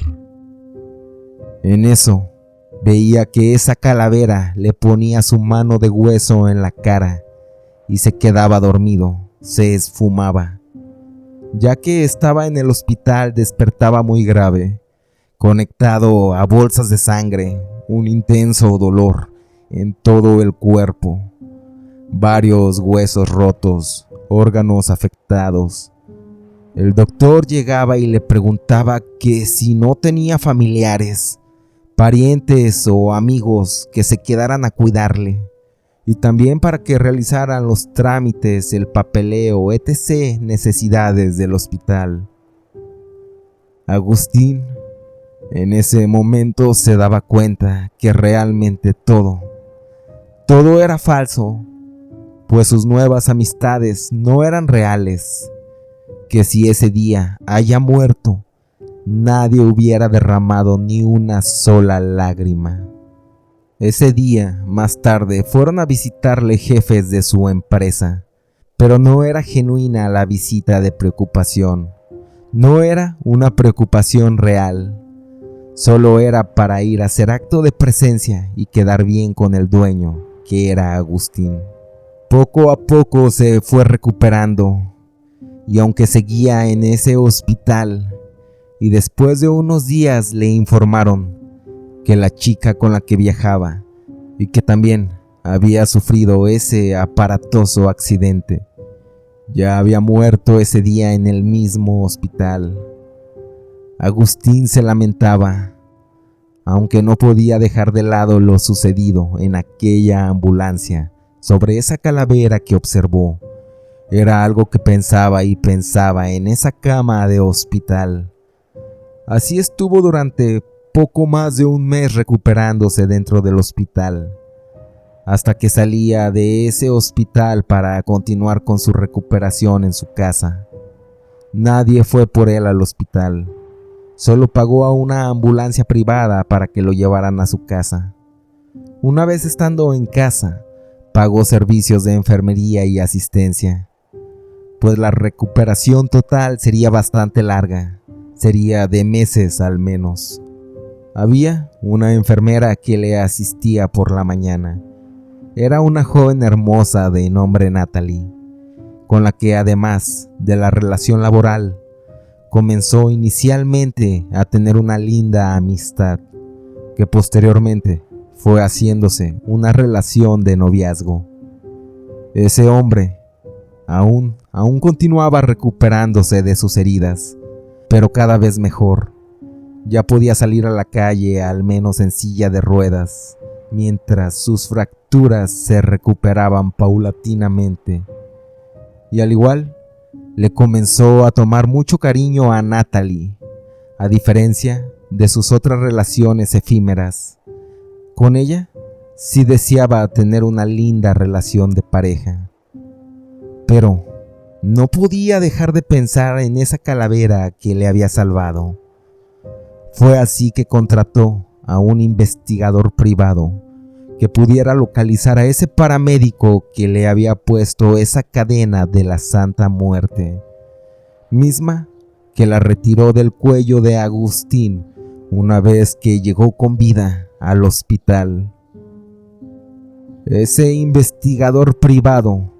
En eso, veía que esa calavera le ponía su mano de hueso en la cara y se quedaba dormido, se esfumaba. Ya que estaba en el hospital, despertaba muy grave, conectado a bolsas de sangre, un intenso dolor en todo el cuerpo, varios huesos rotos, órganos afectados. El doctor llegaba y le preguntaba que si no tenía familiares, parientes o amigos que se quedaran a cuidarle, y también para que realizaran los trámites, el papeleo, etc. necesidades del hospital. Agustín en ese momento se daba cuenta que realmente todo era falso, pues sus nuevas amistades no eran reales, que si ese día haya muerto, nadie hubiera derramado ni una sola lágrima. Ese día, más tarde, fueron a visitarle jefes de su empresa, pero no era genuina la visita de preocupación, no era una preocupación real. Solo era para ir a hacer acto de presencia y quedar bien con el dueño, que era Agustín. Poco a poco se fue recuperando, y aunque seguía en ese hospital, y después de unos días le informaron que la chica con la que viajaba, y que también había sufrido ese aparatoso accidente, ya había muerto ese día en el mismo hospital. Agustín se lamentaba, aunque no podía dejar de lado lo sucedido en aquella ambulancia sobre esa calavera que observó. Era algo que pensaba y pensaba en esa cama de hospital. Así estuvo durante poco más de un mes recuperándose dentro del hospital, hasta que salía de ese hospital para continuar con su recuperación en su casa. Nadie fue por él al hospital. Solo pagó a una ambulancia privada para que lo llevaran a su casa. Una vez estando en casa, pagó servicios de enfermería y asistencia, pues la recuperación total sería bastante larga, sería de meses al menos. Había una enfermera que le asistía por la mañana. Era una joven hermosa de nombre Natalie, con la que además de la relación laboral, comenzó inicialmente a tener una linda amistad, que posteriormente fue haciéndose una relación de noviazgo. Ese hombre aún continuaba recuperándose de sus heridas, pero cada vez mejor. Ya podía salir a la calle, al menos en silla de ruedas, mientras sus fracturas se recuperaban paulatinamente. Y al igual, le comenzó a tomar mucho cariño a Natalie, a diferencia de sus otras relaciones efímeras. Con ella sí deseaba tener una linda relación de pareja, pero no podía dejar de pensar en esa calavera que le había salvado. Fue así que contrató a un investigador privado que pudiera localizar a ese paramédico que le había puesto esa cadena de la Santa Muerte, misma que la retiró del cuello de Agustín una vez que llegó con vida al hospital. Ese investigador privado,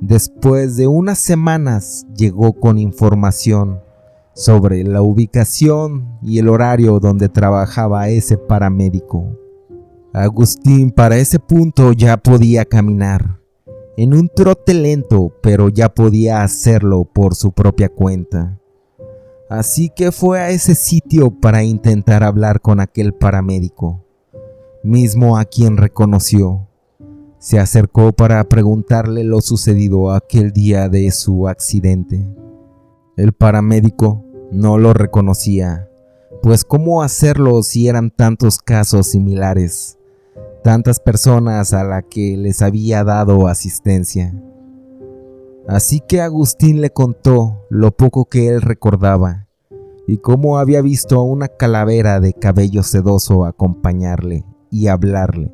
después de unas semanas, llegó con información sobre la ubicación y el horario donde trabajaba ese paramédico. Agustín para ese punto ya podía caminar, en un trote lento, pero ya podía hacerlo por su propia cuenta. Así que fue a ese sitio para intentar hablar con aquel paramédico, mismo a quien reconoció. Se acercó para preguntarle lo sucedido aquel día de su accidente. El paramédico no lo reconocía, pues ¿cómo hacerlo si eran tantos casos similares? Tantas personas a las que les había dado asistencia. Así que Agustín le contó lo poco que él recordaba y cómo había visto a una calavera de cabello sedoso acompañarle y hablarle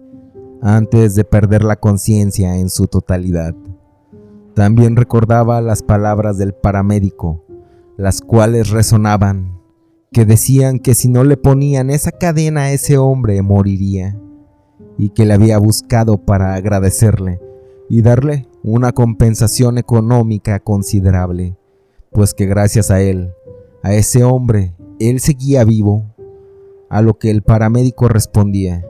antes de perder la conciencia en su totalidad. También recordaba las palabras del paramédico, las cuales resonaban, que decían que si no le ponían esa cadena a ese hombre moriría, y que le había buscado para agradecerle y darle una compensación económica considerable, pues que gracias a él, a ese hombre, él seguía vivo. A lo que el paramédico respondía: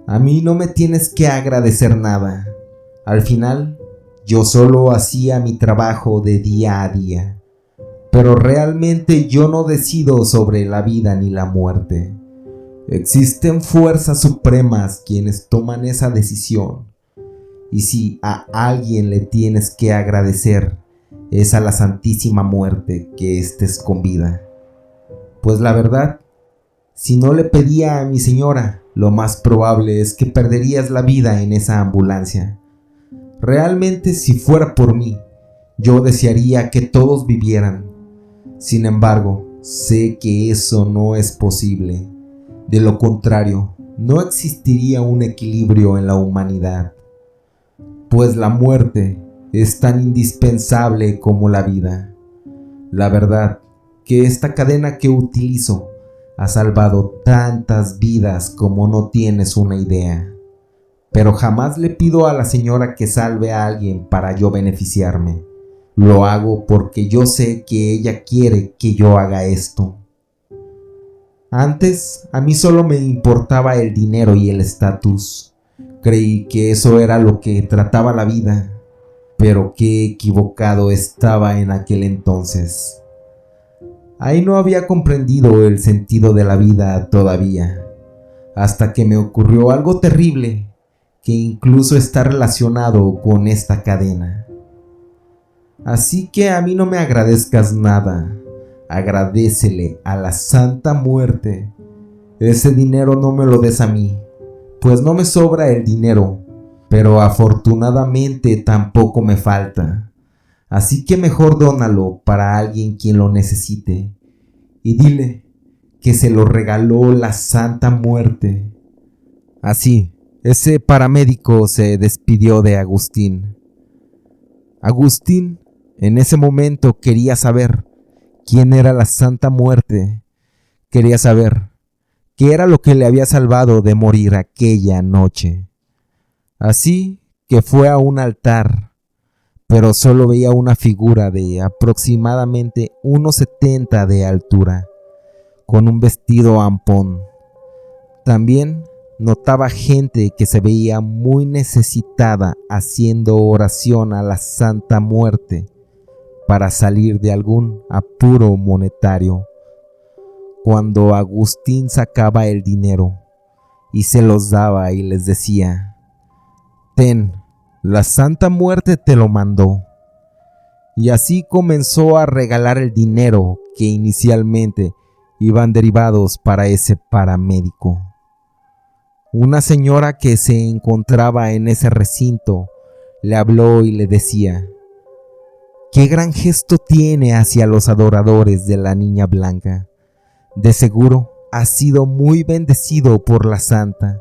a mí no me tienes que agradecer nada. Al final, yo solo hacía mi trabajo de día a día, pero realmente yo no decido sobre la vida ni la muerte. Existen fuerzas supremas quienes toman esa decisión, y si a alguien le tienes que agradecer, es a la Santísima Muerte que estés con vida. Pues la verdad, si no le pedía a mi señora, lo más probable es que perderías la vida en esa ambulancia. Realmente, si fuera por mí, yo desearía que todos vivieran. Sin embargo, sé que eso no es posible. De lo contrario, no existiría un equilibrio en la humanidad, pues la muerte es tan indispensable como la vida. La verdad que esta cadena que utilizo ha salvado tantas vidas como no tienes una idea, pero jamás le pido a la señora que salve a alguien para yo beneficiarme. Lo hago porque yo sé que ella quiere que yo haga esto. Antes, a mí solo me importaba el dinero y el estatus. Creí que eso era lo que trataba la vida, pero qué equivocado estaba en aquel entonces. Ahí no había comprendido el sentido de la vida todavía, hasta que me ocurrió algo terrible, que incluso está relacionado con esta cadena. Así que a mí no me agradezcas nada. Agradécele a la Santa Muerte. Ese dinero no me lo des a mí, pues no me sobra el dinero, pero afortunadamente tampoco me falta. Así que mejor dónalo para alguien quien lo necesite, y dile que se lo regaló la Santa Muerte. Así, ese paramédico se despidió de Agustín. Agustín, en ese momento, quería saber quién era la Santa Muerte. Quería saber qué era lo que le había salvado de morir aquella noche. Así que fue a un altar, pero solo veía una figura de aproximadamente 1,70 de altura, con un vestido ampón. También notaba gente que se veía muy necesitada haciendo oración a la Santa Muerte para salir de algún apuro monetario. Cuando Agustín sacaba el dinero y se los daba y les decía: ten, la Santa Muerte te lo mandó. Y así comenzó a regalar el dinero que inicialmente iban derivados para ese paramédico. Una señora que se encontraba en ese recinto le habló y le decía: qué gran gesto tiene hacia los adoradores de la Niña Blanca. De seguro ha sido muy bendecido por la Santa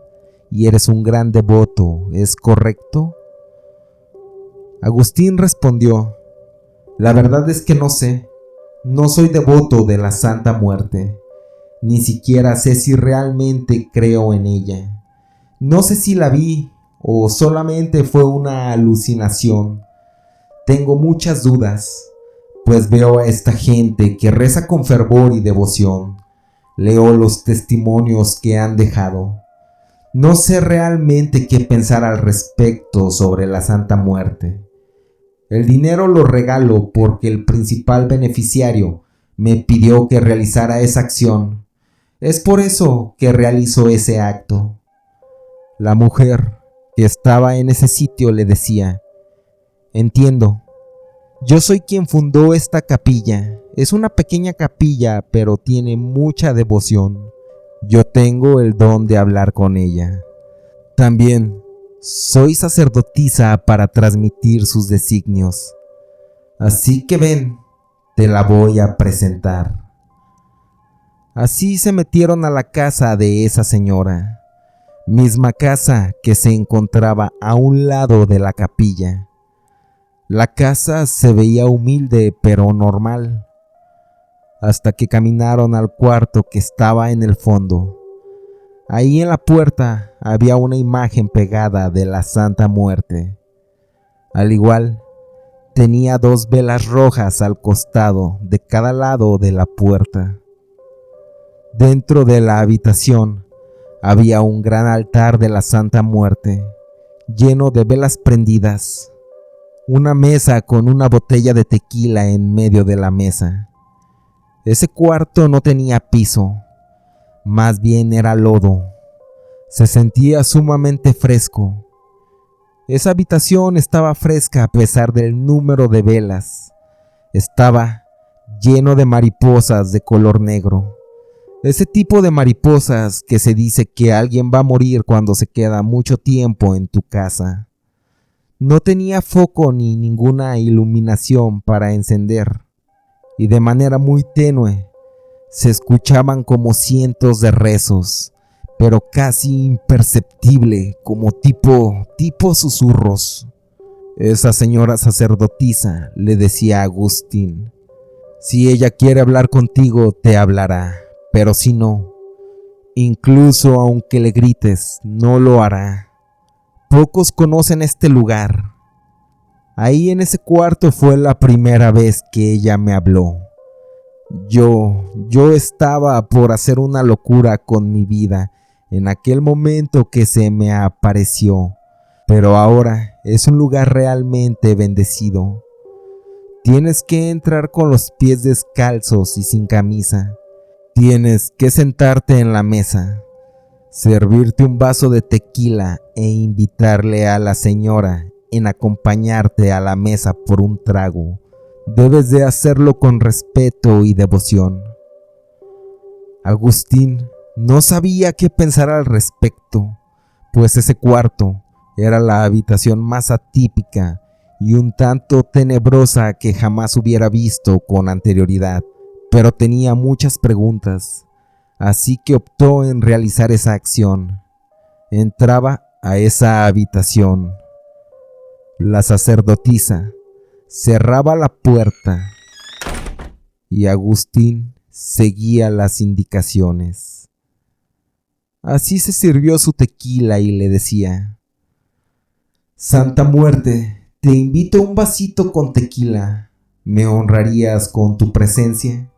y eres un gran devoto, ¿es correcto? Agustín respondió: la verdad es que no sé. No soy devoto de la Santa Muerte. Ni siquiera sé si realmente creo en ella. No sé si la vi o solamente fue una alucinación. Tengo muchas dudas, pues veo a esta gente que reza con fervor y devoción. Leo los testimonios que han dejado. No sé realmente qué pensar al respecto sobre la Santa Muerte. El dinero lo regalo porque el principal beneficiario me pidió que realizara esa acción. Es por eso que realizo ese acto. La mujer que estaba en ese sitio le decía: entiendo. Yo soy quien fundó esta capilla. Es una pequeña capilla, pero tiene mucha devoción. Yo tengo el don de hablar con ella. También soy sacerdotisa para transmitir sus designios. Así que ven, te la voy a presentar. Así se metieron a la casa de esa señora, misma casa que se encontraba a un lado de la capilla. La casa se veía humilde pero normal, hasta que caminaron al cuarto que estaba en el fondo. Ahí en la puerta había una imagen pegada de la Santa Muerte. Al igual, tenía 2 velas rojas al costado de cada lado de la puerta. Dentro de la habitación había un gran altar de la Santa Muerte, lleno de velas prendidas. Una mesa con una botella de tequila en medio de la mesa. Ese cuarto no tenía piso, más bien era lodo. Se sentía sumamente fresco. Esa habitación estaba fresca a pesar del número de velas. Estaba lleno de mariposas de color negro. Ese tipo de mariposas que se dice que alguien va a morir cuando se queda mucho tiempo en tu casa. No tenía foco ni ninguna iluminación para encender, y de manera muy tenue se escuchaban como cientos de rezos, pero casi imperceptible, como tipo susurros. Esa señora sacerdotisa le decía a Agustín: si ella quiere hablar contigo, te hablará, pero si no, incluso aunque le grites, no lo hará. Pocos conocen este lugar. Ahí en ese cuarto fue la primera vez que ella me habló. Yo estaba por hacer una locura con mi vida en aquel momento que se me apareció, pero ahora es un lugar realmente bendecido. Tienes que entrar con los pies descalzos y sin camisa. Tienes que sentarte en la mesa, servirte un vaso de tequila e invitarle a la señora en acompañarte a la mesa por un trago. Debes de hacerlo con respeto y devoción. Agustín no sabía qué pensar al respecto, pues ese cuarto era la habitación más atípica y un tanto tenebrosa que jamás hubiera visto con anterioridad, pero tenía muchas preguntas. Así que optó en realizar esa acción. Entraba a esa habitación. La sacerdotisa cerraba la puerta y Agustín seguía las indicaciones. Así se sirvió su tequila y le decía: Santa Muerte, te invito a un vasito con tequila. ¿Me honrarías con tu presencia?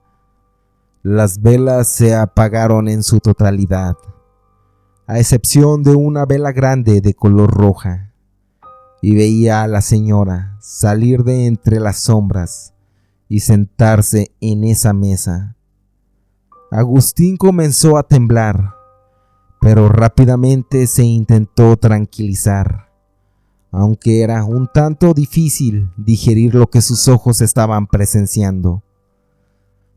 Las velas se apagaron en su totalidad, a excepción de una vela grande de color roja, y veía a la señora salir de entre las sombras y sentarse en esa mesa. Agustín comenzó a temblar, pero rápidamente se intentó tranquilizar, aunque era un tanto difícil digerir lo que sus ojos estaban presenciando,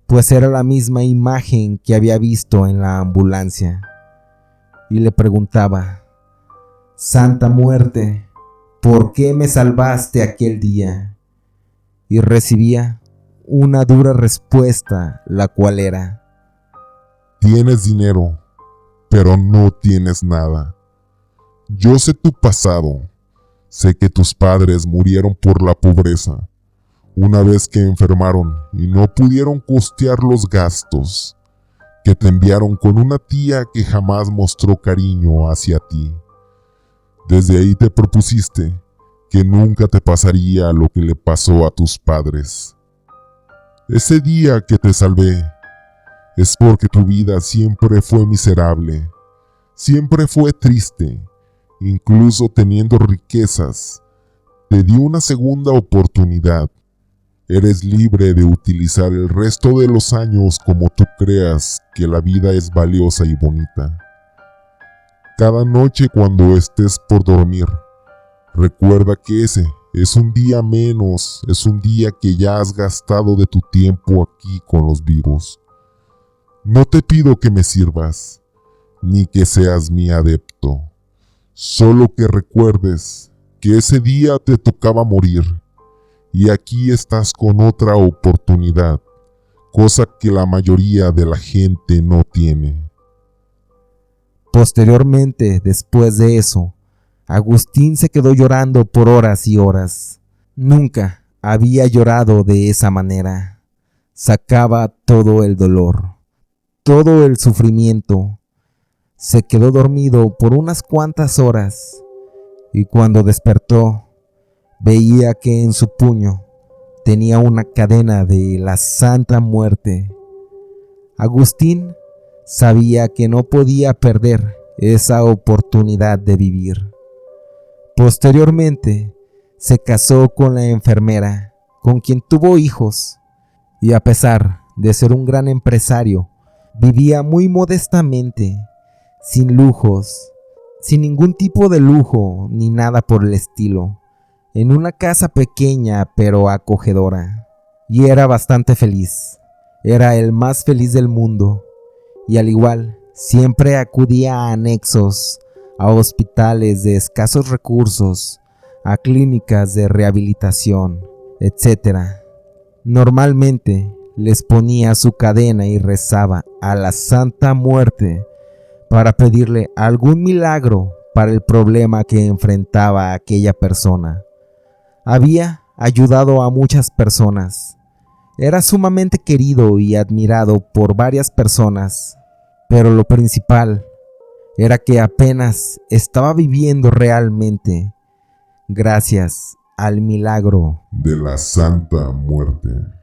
pues era la misma imagen que había visto en la ambulancia, y le preguntaba: Santa Muerte, ¿por qué me salvaste aquel día? Y recibía una dura respuesta, la cual era: tienes dinero, pero no tienes nada. Yo sé tu pasado. Sé que tus padres murieron por la pobreza, una vez que enfermaron y no pudieron costear los gastos, que te enviaron con una tía que jamás mostró cariño hacia ti. Desde ahí te propusiste que nunca te pasaría lo que le pasó a tus padres. Ese día que te salvé es porque tu vida siempre fue miserable, siempre fue triste, incluso teniendo riquezas. Te di una segunda oportunidad. Eres libre de utilizar el resto de los años como tú creas que la vida es valiosa y bonita. Cada noche cuando estés por dormir, recuerda que ese es un día menos, es un día que ya has gastado de tu tiempo aquí con los vivos. No te pido que me sirvas, ni que seas mi adepto. Solo que recuerdes que ese día te tocaba morir y aquí estás con otra oportunidad, cosa que la mayoría de la gente no tiene. Posteriormente, después de eso, Agustín se quedó llorando por horas y horas. Nunca había llorado de esa manera. Sacaba todo el dolor, todo el sufrimiento. Se quedó dormido por unas cuantas horas y cuando despertó, veía que en su puño tenía una cadena de la Santa Muerte. Agustín sabía que no podía perder esa oportunidad de vivir. Posteriormente, se casó con la enfermera, con quien tuvo hijos, y a pesar de ser un gran empresario, vivía muy modestamente, sin lujos, sin ningún tipo de lujo ni nada por el estilo, en una casa pequeña pero acogedora, y era bastante feliz. Era el más feliz del mundo, y al igual, siempre acudía a anexos, a hospitales de escasos recursos, a clínicas de rehabilitación, etc. Normalmente les ponía su cadena y rezaba a la Santa Muerte para pedirle algún milagro para el problema que enfrentaba aquella persona. Había ayudado a muchas personas. Era sumamente querido y admirado por varias personas, pero lo principal era que apenas estaba viviendo realmente gracias al milagro de la Santa Muerte.